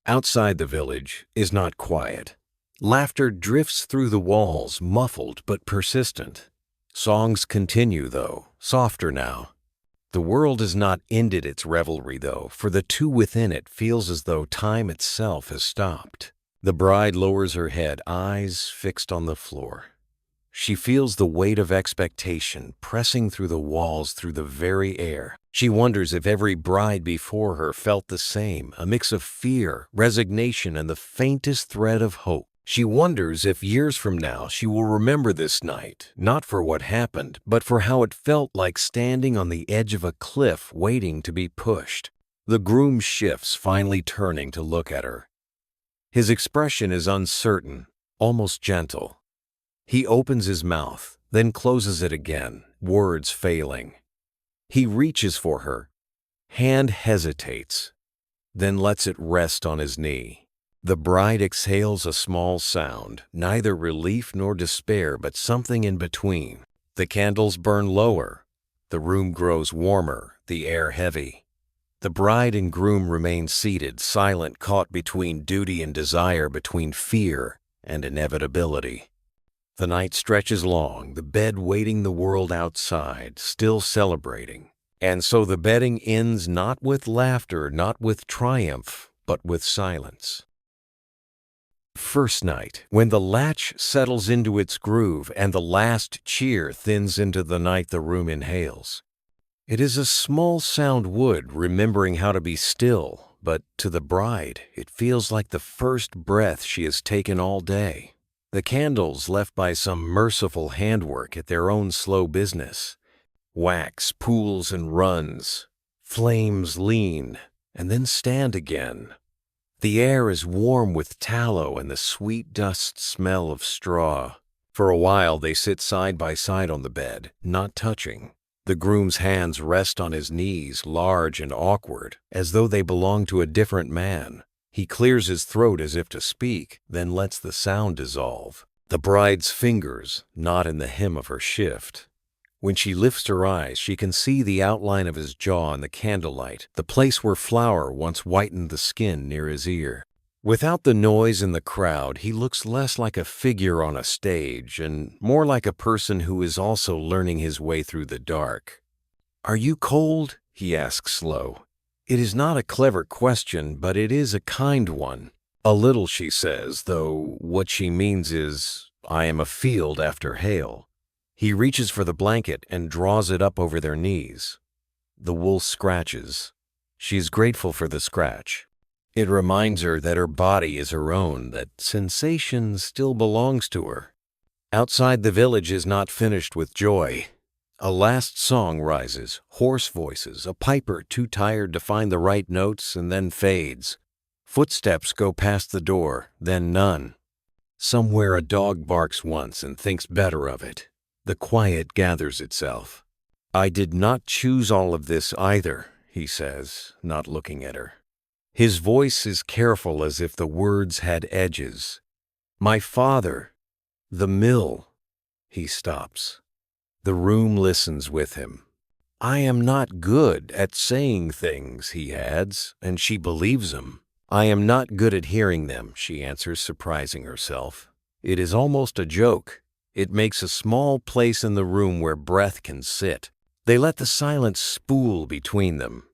Outside the village is not quiet. Laughter drifts through the walls, muffled but persistent. Songs continue, though, softer now. The world has not ended its revelry, though, for the two within it feels as though time itself has stopped. The bride lowers her head, eyes fixed on the floor. She feels the weight of expectation pressing through the walls, through the very air. She wonders if every bride before her felt the same, a mix of fear, resignation, and the faintest thread of hope. She wonders if years from now she will remember this night, not for what happened, but for how it felt like standing on the edge of a cliff waiting to be pushed. The groom shifts, finally turning to look at her. His expression is uncertain, almost gentle. He opens his mouth, then closes it again, words failing. He reaches for her. Hand hesitates. then lets it rest on his knee. The bride exhales a small sound, neither relief nor despair, but something in between. The candles burn lower. The room grows warmer, the air heavy. The bride and groom remain seated, silent, caught between duty and desire, between fear and inevitability. The night stretches long, the bed waiting the world outside, still celebrating. And so the bedding ends not with laughter, not with triumph, but with silence. First night, when the latch settles into its groove and the last cheer thins into the night the room inhales. It is a small sound wood, remembering how to be still, but to the bride, it feels like the first breath she has taken all day. The candles left by some merciful handwork at their own slow business. Wax pools and runs, flames lean, and then stand again. The air is warm with tallow and the sweet dust smell of straw. For a while they sit side by side on the bed, not touching. The groom's hands rest on his knees, large and awkward, as though they belong to a different man. He clears his throat as if to speak, then lets the sound dissolve. The bride's fingers knot in the hem of her shift. When she lifts her eyes, she can see the outline of his jaw in the candlelight, the place where flour once whitened the skin near his ear. Without the noise in the crowd, he looks less like a figure on a stage and more like a person who is also learning his way through the dark. "Are you cold?" he asks slow. It is not a clever question, but it is a kind one. "A little," she says, though what she means is, "I am afield after hail." He reaches for the blanket and draws it up over their knees. The wool scratches. She is grateful for the scratch. It reminds her that her body is her own, that sensation still belongs to her. Outside, the village is not finished with joy. A last song rises, hoarse voices, a piper too tired to find the right notes, and then fades. Footsteps go past the door, then none. Somewhere a dog barks once and thinks better of it. The quiet gathers itself. "I did not choose all of this either," he says, not looking at her. His voice is careful, as if the words had edges. "My father, the mill." He stops. The room listens with him. "I am not good at saying things," he adds, and she believes him. "I am not good at hearing them," she answers, surprising herself. It is almost a joke. It makes a small place in the room where breath can sit. They let the silence spool between them.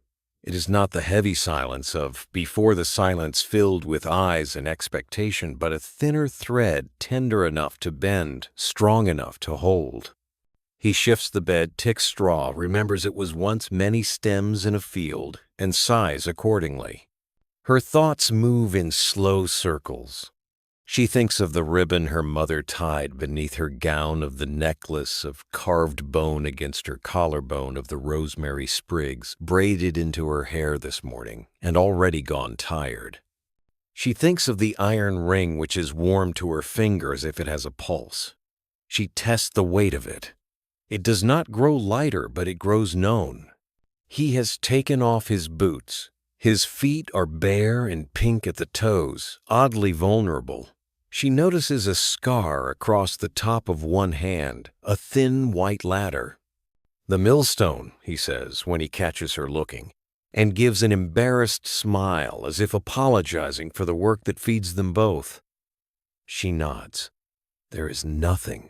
It is not the heavy silence of before the silence filled with eyes and expectation, but a thinner thread, tender enough to bend, strong enough to hold. He shifts the bed, ticks straw, remembers it was once many stems in a field, and sighs accordingly. Her thoughts move in slow circles. She thinks of the ribbon her mother tied beneath her gown, of the necklace of carved bone against her collarbone, of the rosemary sprigs braided into her hair this morning and already gone tired. She thinks of the iron ring which is warm to her finger as if it has a pulse. She tests the weight of it. It does not grow lighter, but it grows known. He has taken off his boots. His feet are bare and pink at the toes, oddly vulnerable. She notices a scar across the top of one hand, a thin white ladder. "The millstone," he says when he catches her looking, and gives an embarrassed smile as if apologizing for the work that feeds them both. She nods. There is nothing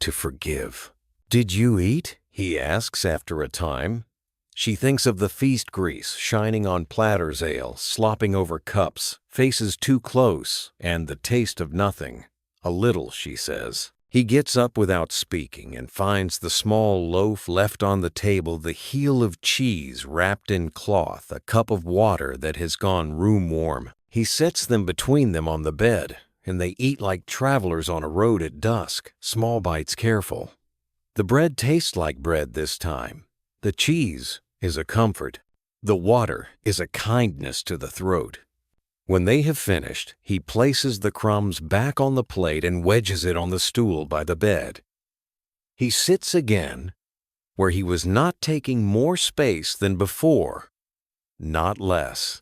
to forgive. "Did you eat?" he asks after a time. She thinks of the feast grease shining on platters, ale slopping over cups, faces too close, and the taste of nothing. "A little," she says. He gets up without speaking and finds the small loaf left on the table, the heel of cheese wrapped in cloth, a cup of water that has gone room warm. He sets them between them on the bed, and they eat like travelers on a road at dusk, small bites careful. The bread tastes like bread this time. The cheese is a comfort. The water is a kindness to the throat. When they have finished, he places the crumbs back on the plate and wedges it on the stool by the bed. He sits again, where he was not taking more space than before, not less.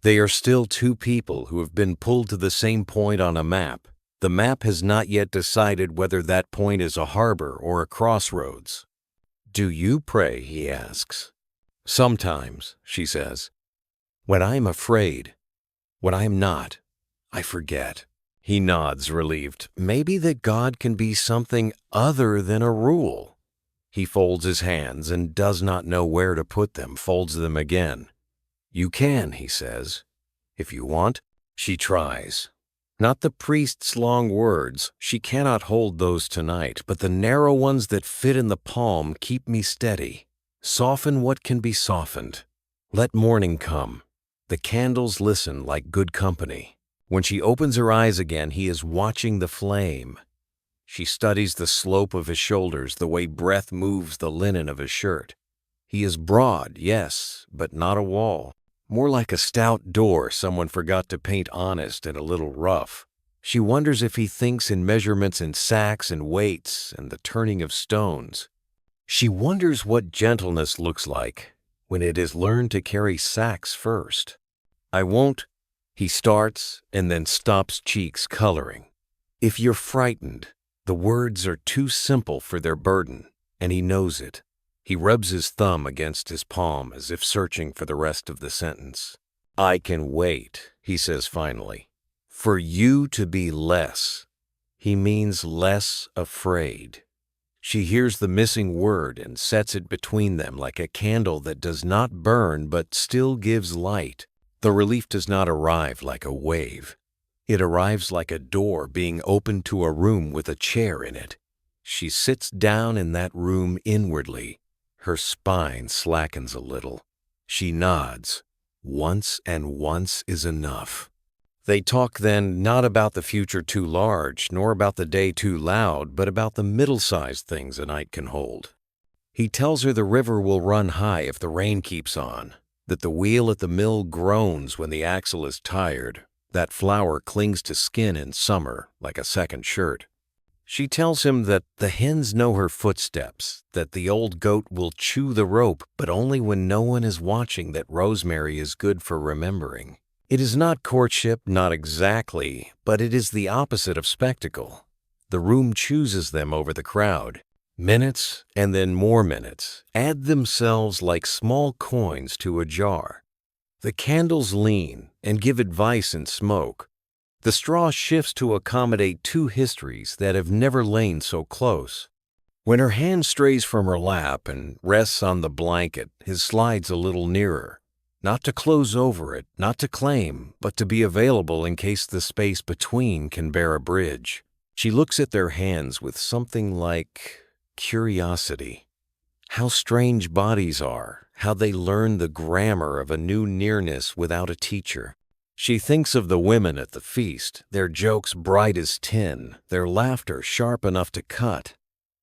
They are still two people who have been pulled to the same point on a map. The map has not yet decided whether that point is a harbor or a crossroads. "Do you pray?" he asks. "Sometimes," she says. "When I am afraid. When I am not, I forget." He nods, relieved. Maybe that God can be something other than a rule. He folds his hands and does not know where to put them, folds them again. "You can," he says. "If you want." She tries. Not the priest's long words, she cannot hold those tonight, but the narrow ones that fit in the palm keep me steady. Soften what can be softened. Let morning come. The candles listen like good company. When she opens her eyes again, he is watching the flame. She studies the slope of his shoulders, the way breath moves the linen of his shirt. He is broad, yes, but not a wall. More like a stout door someone forgot to paint honest and a little rough. She wonders if he thinks in measurements and sacks and weights and the turning of stones. She wonders what gentleness looks like when it is learned to carry sacks first. "I won't," he starts and then stops, cheeks coloring. "If you're frightened," the words are too simple for their burden, and he knows it. He rubs his thumb against his palm as if searching for the rest of the sentence. "I can wait," he says finally, "for you to be less." He means less afraid. She hears the missing word and sets it between them like a candle that does not burn but still gives light. The relief does not arrive like a wave. It arrives like a door being opened to a room with a chair in it. She sits down in that room inwardly. Her spine slackens a little. She nods. Once and once is enough. They talk then not about the future too large, nor about the day too loud, but about the middle-sized things a night can hold. He tells her the river will run high if the rain keeps on, that the wheel at the mill groans when the axle is tired, that flour clings to skin in summer like a second shirt. She tells him that the hens know her footsteps, that the old goat will chew the rope, but only when no one is watching, that rosemary is good for remembering. It is not courtship, not exactly, but it is the opposite of spectacle. The room chooses them over the crowd. Minutes and then more minutes add themselves like small coins to a jar. The candles lean and give advice in smoke. The straw shifts to accommodate two histories that have never lain so close. When her hand strays from her lap and rests on the blanket, his slides a little nearer. Not to close over it, not to claim, but to be available in case the space between can bear a bridge. She looks at their hands with something like curiosity. How strange bodies are, how they learn the grammar of a new nearness without a teacher. She thinks of the women at the feast, their jokes bright as tin, their laughter sharp enough to cut.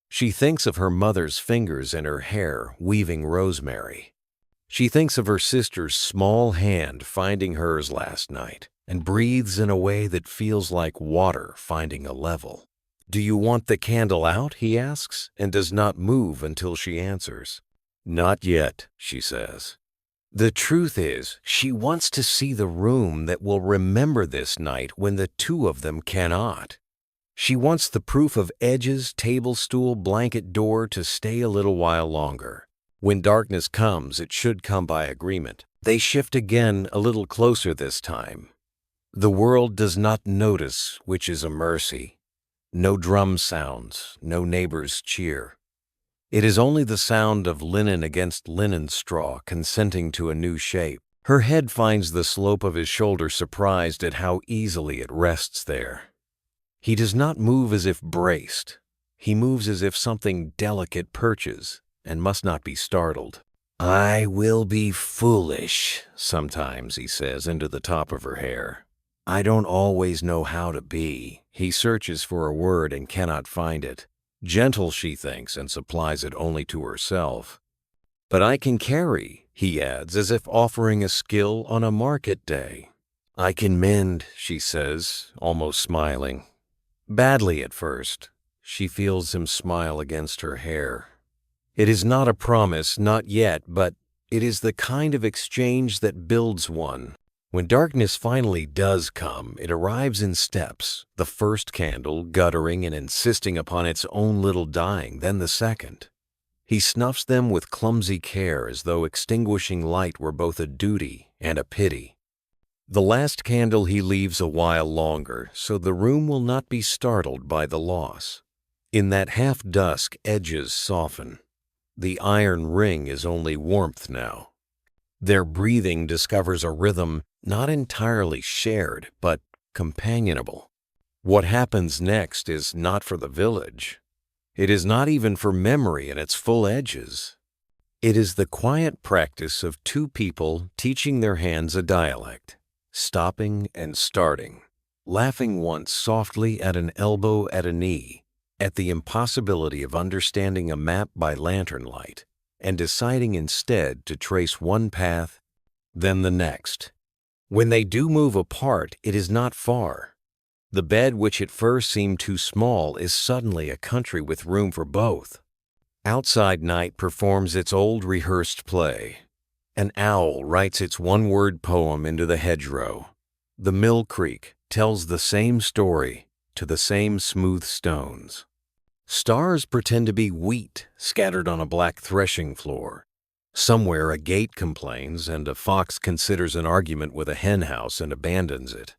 She thinks of her mother's fingers in her hair weaving rosemary. She thinks of her sister's small hand finding hers last night and breathes in a way that feels like water finding a level. "Do you want the candle out?" he asks, and does not move until she answers. "Not yet," she says. The truth is, she wants to see the room that will remember this night when the two of them cannot. She wants the proof of edges, table stool, blanket door to stay a little while longer. When darkness comes, it should come by agreement. They shift again a little closer this time. The world does not notice, which is a mercy. No drum sounds, no neighbors cheer. It is only the sound of linen against linen straw consenting to a new shape. Her head finds the slope of his shoulder, surprised at how easily it rests there. He does not move as if braced. He moves as if something delicate perches and must not be startled. "I will be foolish sometimes," he says into the top of her hair. "I don't always know how to be." He searches for a word and cannot find it. Gentle, she thinks, and supplies it only to herself. "But I can carry," he adds, as if offering a skill on a market day. "I can mend," she says, almost smiling. Badly at first. She feels him smile against her hair. It is not a promise, not yet, but it is the kind of exchange that builds one. When darkness finally does come, it arrives in steps, the first candle guttering and insisting upon its own little dying, then the second. He snuffs them with clumsy care as though extinguishing light were both a duty and a pity. The last candle he leaves a while longer, so the room will not be startled by the loss. In that half-dusk, edges soften. The iron ring is only warmth now. Their breathing discovers a rhythm not entirely shared, but companionable. What happens next is not for the village. It is not even for memory in its full edges. It is the quiet practice of two people teaching their hands a dialect, stopping and starting, laughing once softly at an elbow, at a knee, at the impossibility of understanding a map by lantern light, and deciding instead to trace one path, then the next. When they do move apart, it is not far. The bed which at first seemed too small is suddenly a country with room for both. Outside night performs its old rehearsed play. An owl writes its one-word poem into the hedgerow. The mill creek tells the same story to the same smooth stones. Stars pretend to be wheat scattered on a black threshing floor. Somewhere a gate complains, and a fox considers an argument with a henhouse and abandons it.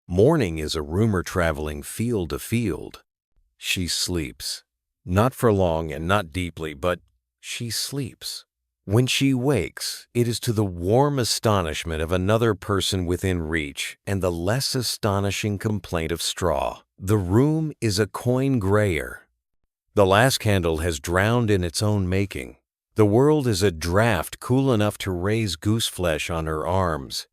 Morning is a rumor traveling field to field. She sleeps. Not for long and not deeply, but she sleeps. When she wakes, it is to the warm astonishment of another person within reach and the less astonishing complaint of straw. The room is a coin grayer. The last candle has drowned in its own making. The world is a draught cool enough to raise goose-flesh on her arms.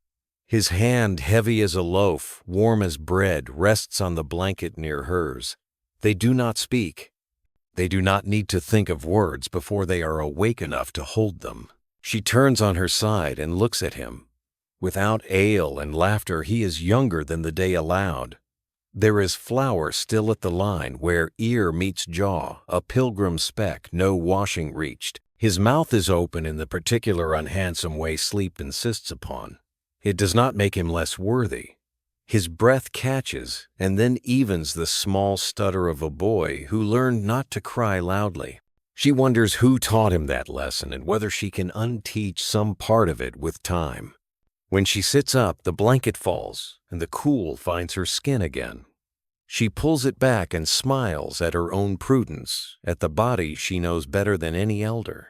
His hand, heavy as a loaf, warm as bread, rests on the blanket near hers. They do not speak. They do not need to think of words before they are awake enough to hold them. She turns on her side and looks at him. Without ale and laughter, he is younger than the day allowed. There is flour still at the line where ear meets jaw, a pilgrim speck, no washing reached. His mouth is open in the particular unhandsome way sleep insists upon. It does not make him less worthy. His breath catches and then evens the small stutter of a boy who learned not to cry loudly. She wonders who taught him that lesson and whether she can unteach some part of it with time. When she sits up, the blanket falls and the cool finds her skin again. She pulls it back and smiles at her own prudence, at the body she knows better than any elder.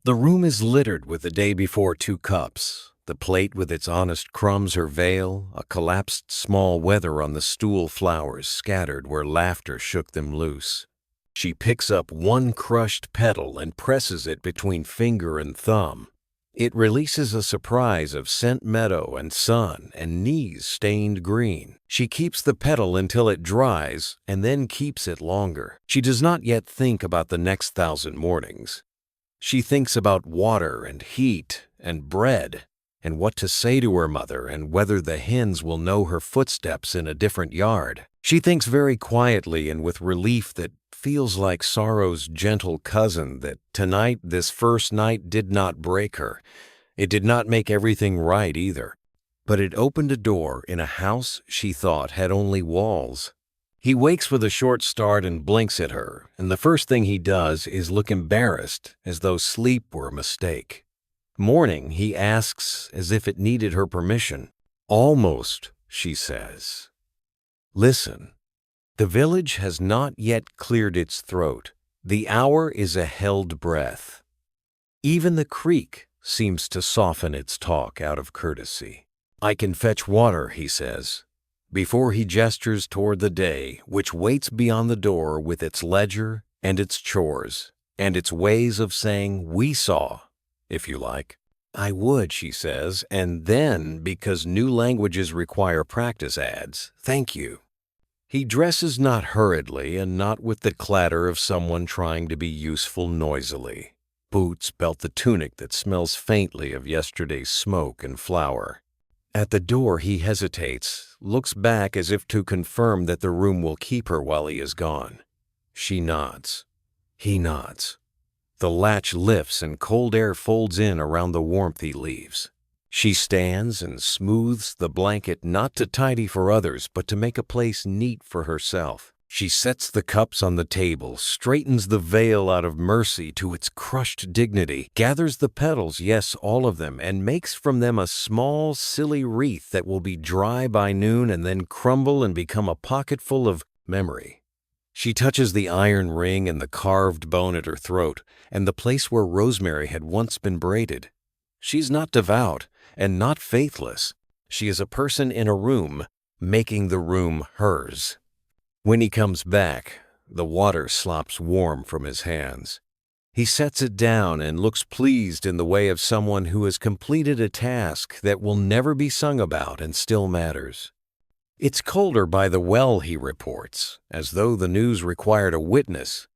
The room is littered with the day before 2 cups, the plate with its honest crumbs, her veil, a collapsed small wether on the stool flowers scattered where laughter shook them loose. She picks up one crushed petal and presses it between finger and thumb. It releases a surprise of scent meadow and sun and knees stained green. She keeps the petal until it dries and then keeps it longer. She does not yet think about the next 1,000 mornings. She thinks about water and heat and bread and what to say to her mother and whether the hens will know her footsteps in a different yard. She thinks very quietly and with relief that feels like sorrow's gentle cousin that tonight, this first night, did not break her. It did not make everything right either. But it opened a door in a house she thought had only walls. He wakes with a short start and blinks at her, and the first thing he does is look embarrassed, as though sleep were a mistake. Morning, he asks as if it needed her permission. Almost, she says. Listen. The village has not yet cleared its throat. The hour is a held breath. Even the creek seems to soften its talk out of courtesy. I can fetch water, he says, before he gestures toward the day, which waits beyond the door with its ledger and its chores, and its ways of saying, we saw, if you like. I would, she says, and then, because new languages require practice, adds, thank you. He dresses not hurriedly and not with the clatter of someone trying to be useful noisily. Boots belt the tunic that smells faintly of yesterday's smoke and flour. At the door he hesitates, looks back as if to confirm that the room will keep her while he is gone. She nods. He nods. The latch lifts and cold air folds in around the warmth he leaves. She stands and smooths the blanket not to tidy for others, but to make a place neat for herself. She sets the cups on the table, straightens the veil out of mercy to its crushed dignity, gathers the petals, yes, all of them, and makes from them a small, silly wreath that will be dry by noon and then crumble and become a pocketful of memory. She touches the iron ring and the carved bone at her throat, and the place where rosemary had once been braided. She's not devout and not faithless. She is a person in a room, making the room hers. When he comes back, the water slops warm from his hands. He sets it down and looks pleased in the way of someone who has completed a task that will never be sung about and still matters. It's colder by the well, he reports, as though the news required a witness.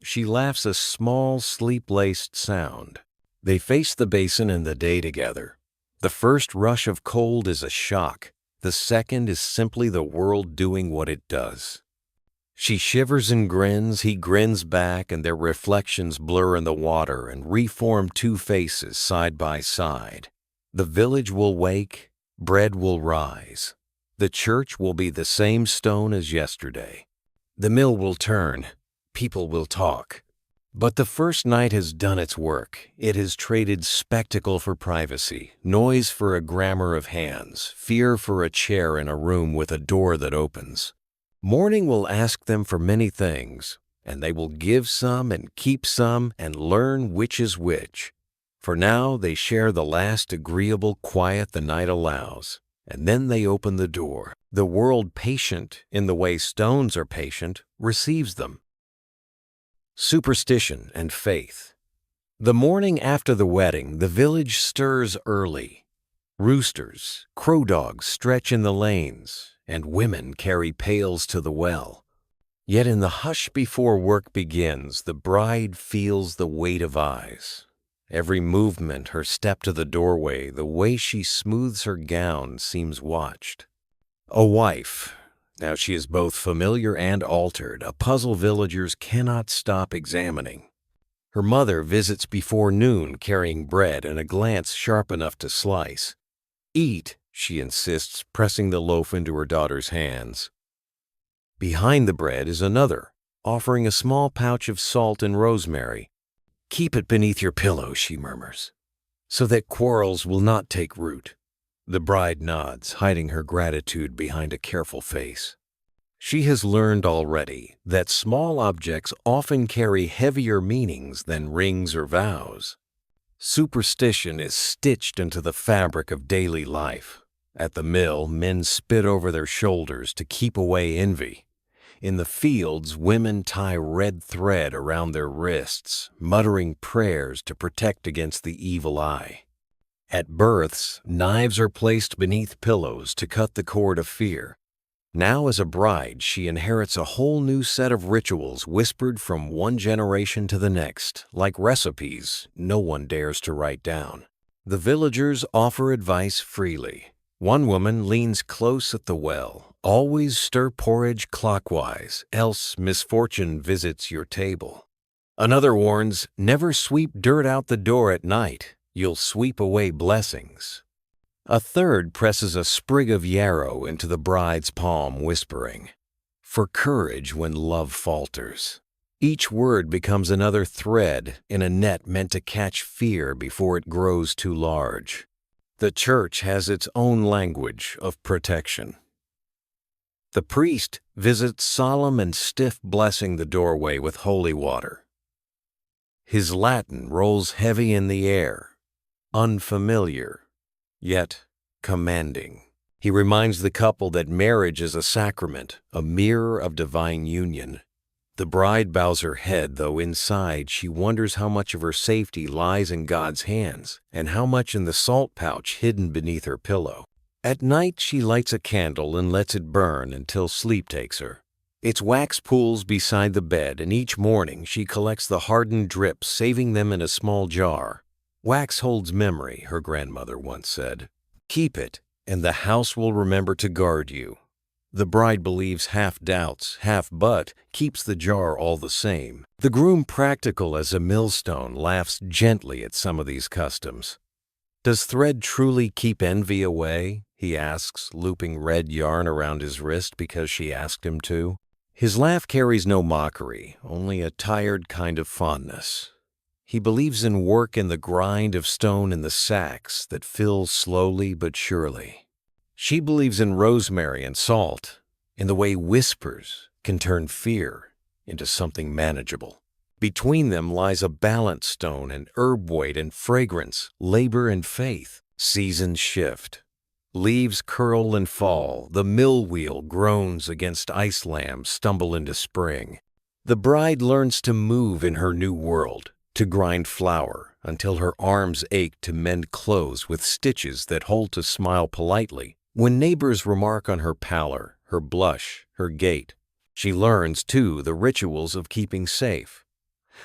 She laughs a small, sleep-laced sound. They face the basin and the day together. The first rush of cold is a shock. The second is simply the world doing what it does. She shivers and grins, he grins back, and their reflections blur in the water and reform two faces side by side. The village will wake, bread will rise. The church will be the same stone as yesterday. The mill will turn, people will talk. But the first night has done its work. It has traded spectacle for privacy, noise for a grammar of hands, fear for a chair in a room with a door that opens. Morning will ask them for many things, and they will give some and keep some and learn which is which. For now they share the last agreeable quiet the night allows, and then they open the door. The world, patient in the way stones are patient, receives them. Superstition and faith. The morning after the wedding, the village stirs early. Roosters, crow dogs stretch in the lanes, and women carry pails to the well. Yet in the hush before work begins, the bride feels the weight of eyes. Every movement, her step to the doorway, the way she smooths her gown seems watched. A wife. Now she is both familiar and altered, a puzzle villagers cannot stop examining. Her mother visits before noon carrying bread and a glance sharp enough to slice. Eat, she insists, pressing the loaf into her daughter's hands. Behind the bread is another, offering a small pouch of salt and rosemary. Keep it beneath your pillow, she murmurs, so that quarrels will not take root. The bride nods, hiding her gratitude behind a careful face. She has learned already that small objects often carry heavier meanings than rings or vows. Superstition is stitched into the fabric of daily life. At the mill, men spit over their shoulders to keep away envy. In the fields, women tie red thread around their wrists, muttering prayers to protect against the evil eye. At births, knives are placed beneath pillows to cut the cord of fear. Now as a bride, she inherits a whole new set of rituals whispered from one generation to the next, like recipes no one dares to write down. The villagers offer advice freely. One woman leans close at the well. Always stir porridge clockwise, else misfortune visits your table. Another warns, never sweep dirt out the door at night. You'll sweep away blessings. A third presses a sprig of yarrow into the bride's palm, whispering, "For courage when love falters." Each word becomes another thread in a net meant to catch fear before it grows too large. The church has its own language of protection. The priest visits solemn and stiff, blessing the doorway with holy water. His Latin rolls heavy in the air, unfamiliar, yet commanding. He reminds the couple that marriage is a sacrament, a mirror of divine union. The bride bows her head, though inside she wonders how much of her safety lies in God's hands and how much in the salt pouch hidden beneath her pillow. At night she lights a candle and lets it burn until sleep takes her. Its wax pools beside the bed, and each morning she collects the hardened drips, saving them in a small jar. Wax holds memory, her grandmother once said. Keep it, and the house will remember to guard you. The bride believes half doubts, half but, keeps the jar all the same. The groom, practical as a millstone, laughs gently at some of these customs. Does thread truly keep envy away? He asks, looping red yarn around his wrist because she asked him to. His laugh carries no mockery, only a tired kind of fondness. He believes in work and the grind of stone in the sacks that fill slowly but surely. She believes in rosemary and salt, in the way whispers can turn fear into something manageable. Between them lies a balance stone and herb weight and fragrance, labor and faith. Seasons shift. Leaves curl and fall. The mill wheel groans against ice lambs stumble into spring. The bride learns to move in her new world, to grind flour until her arms ache to mend clothes with stitches that hold to smile politely. When neighbors remark on her pallor, her blush, her gait, she learns, too, the rituals of keeping safe.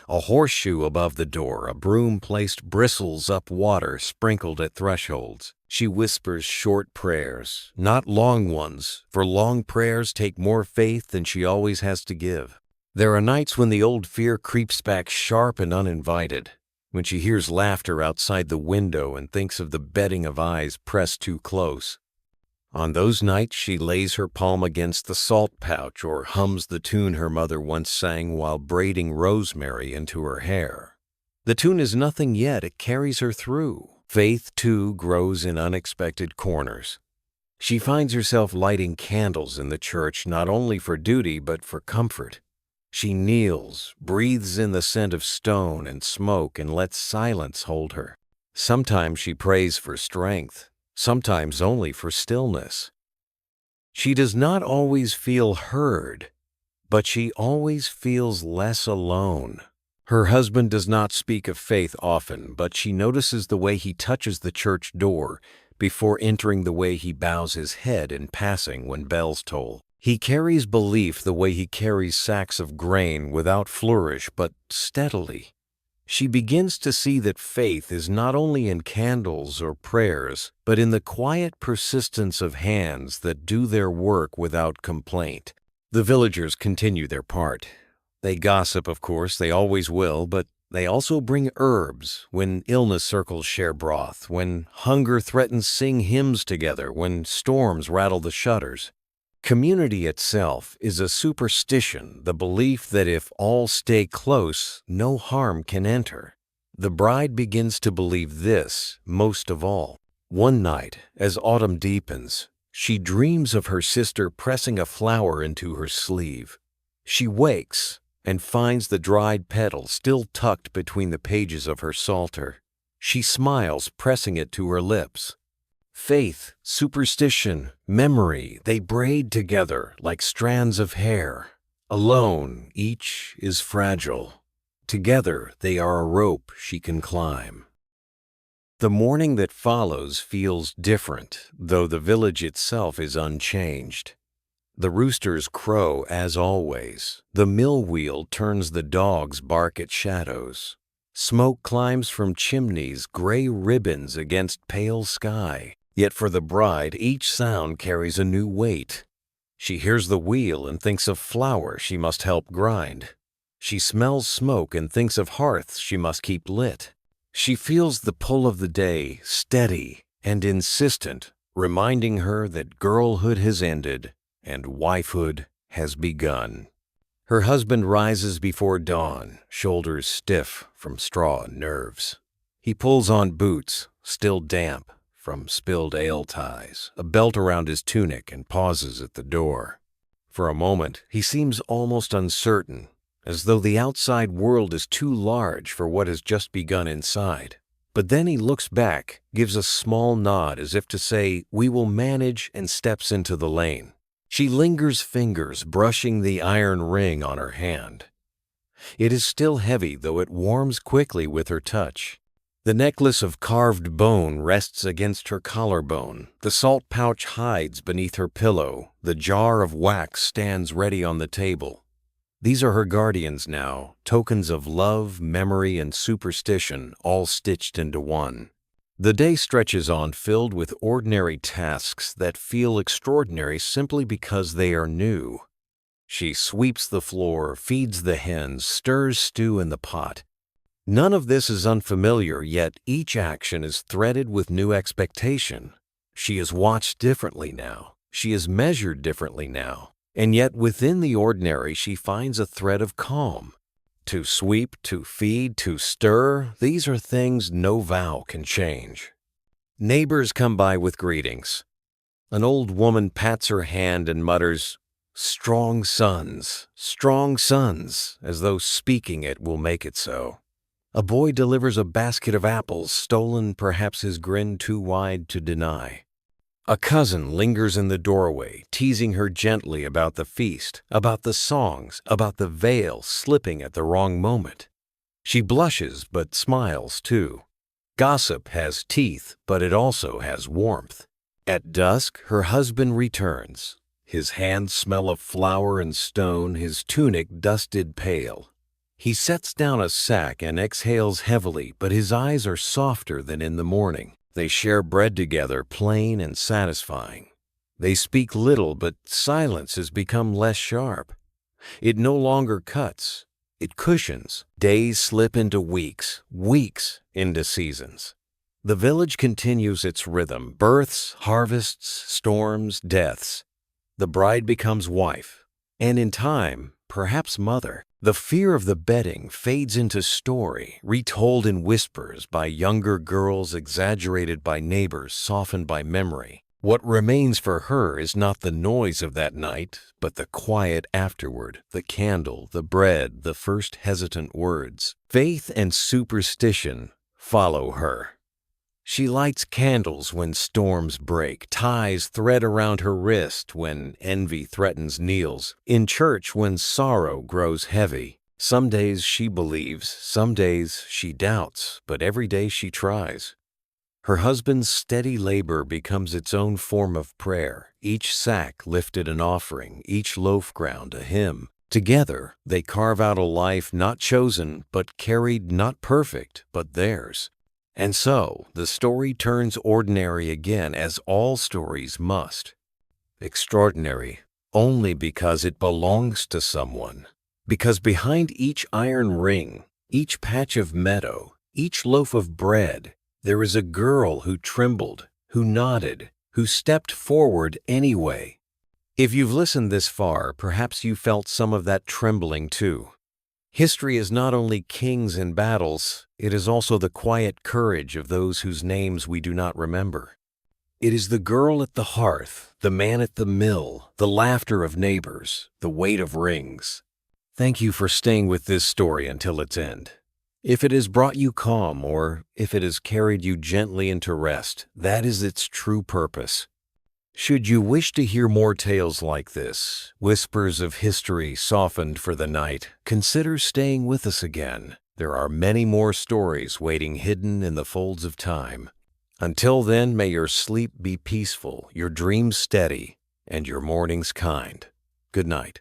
A horseshoe above the door, a broom placed bristles up water sprinkled at thresholds. She whispers short prayers, not long ones, for long prayers take more faith than she always has to give. There are nights when the old fear creeps back sharp and uninvited, when she hears laughter outside the window and thinks of the bedding of eyes pressed too close. On those nights she lays her palm against the salt pouch or hums the tune her mother once sang while braiding rosemary into her hair. The tune is nothing yet, it carries her through. Faith, too, grows in unexpected corners. She finds herself lighting candles in the church not only for duty but for comfort. She kneels, breathes in the scent of stone and smoke, and lets silence hold her. Sometimes she prays for strength, sometimes only for stillness. She does not always feel heard, but she always feels less alone. Her husband does not speak of faith often, but she notices the way he touches the church door before entering, the way he bows his head in passing when bells toll. He carries belief the way he carries sacks of grain, without flourish but steadily. She begins to see that faith is not only in candles or prayers, but in the quiet persistence of hands that do their work without complaint. The villagers continue their part. They gossip, of course, they always will, but they also bring herbs when illness circles share broth, when hunger threatens sing hymns together, when storms rattle the shutters. Community itself is a superstition, the belief that if all stay close, no harm can enter. The bride begins to believe this most of all. One night, as autumn deepens, she dreams of her sister pressing a flower into her sleeve. She wakes and finds the dried petal still tucked between the pages of her psalter. She smiles, pressing it to her lips. Faith, superstition, memory, they braid together like strands of hair. Alone, each is fragile. Together, they are a rope she can climb. The morning that follows feels different, though the village itself is unchanged. The roosters crow as always. The mill wheel turns, the dogs bark at shadows. Smoke climbs from chimneys, gray ribbons against pale sky. Yet for the bride, each sound carries a new weight. She hears the wheel and thinks of flour she must help grind. She smells smoke and thinks of hearths she must keep lit. She feels the pull of the day, steady and insistent, reminding her that girlhood has ended and wifehood has begun. Her husband rises before dawn, shoulders stiff from straw and nerves. He pulls on boots, still damp from spilled ale ties, a belt around his tunic, and pauses at the door. For a moment, he seems almost uncertain, as though the outside world is too large for what has just begun inside. But then he looks back, gives a small nod as if to say, "We will manage," and steps into the lane. She lingers, fingers brushing the iron ring on her hand. It is still heavy, though it warms quickly with her touch. The necklace of carved bone rests against her collarbone. The salt pouch hides beneath her pillow. The jar of wax stands ready on the table. These are her guardians now, tokens of love, memory, and superstition, all stitched into one. The day stretches on, filled with ordinary tasks that feel extraordinary simply because they are new. She sweeps the floor, feeds the hens, stirs stew in the pot. None of this is unfamiliar, yet each action is threaded with new expectation. She is watched differently now. She is measured differently now. And yet within the ordinary she finds a thread of calm. To sweep, to feed, to stir, these are things no vow can change. Neighbors come by with greetings. An old woman pats her hand and mutters, strong sons, as though speaking it will make it so. A boy delivers a basket of apples, stolen, perhaps his grin too wide to deny. A cousin lingers in the doorway, teasing her gently about the feast, about the songs, about the veil slipping at the wrong moment. She blushes but smiles too. Gossip has teeth, but it also has warmth. At dusk, her husband returns. His hands smell of flour and stone, his tunic dusted pale. He sets down a sack and exhales heavily, but his eyes are softer than in the morning. They share bread together, plain and satisfying. They speak little, but silence has become less sharp. It no longer cuts. It cushions. Days slip into weeks, weeks into seasons. The village continues its rhythm, births, harvests, storms, deaths. The bride becomes wife, and in time, perhaps mother. The fear of the bedding fades into story, retold in whispers by younger girls, exaggerated by neighbors, softened by memory. What remains for her is not the noise of that night, but the quiet afterward, the candle, the bread, the first hesitant words. Faith and superstition follow her. She lights candles when storms break, ties thread around her wrist when envy threatens kneels, in church when sorrow grows heavy. Some days she believes, some days she doubts, but every day she tries. Her husband's steady labor becomes its own form of prayer, each sack lifted an offering, each loaf ground a hymn. Together they carve out a life not chosen, but carried, not perfect, but theirs. And so, the story turns ordinary again, as all stories must. Extraordinary, only because it belongs to someone. Because behind each iron ring, each patch of meadow, each loaf of bread, there is a girl who trembled, who nodded, who stepped forward anyway. If you've listened this far, perhaps you felt some of that trembling too. History is not only kings and battles, it is also the quiet courage of those whose names we do not remember. It is the girl at the hearth, the man at the mill, the laughter of neighbors, the weight of rings. Thank you for staying with this story until its end. If it has brought you calm, or if it has carried you gently into rest, that is its true purpose. Should you wish to hear more tales like this, whispers of history softened for the night, consider staying with us again. There are many more stories waiting hidden in the folds of time. Until then, may your sleep be peaceful, your dreams steady, and your mornings kind. Good night.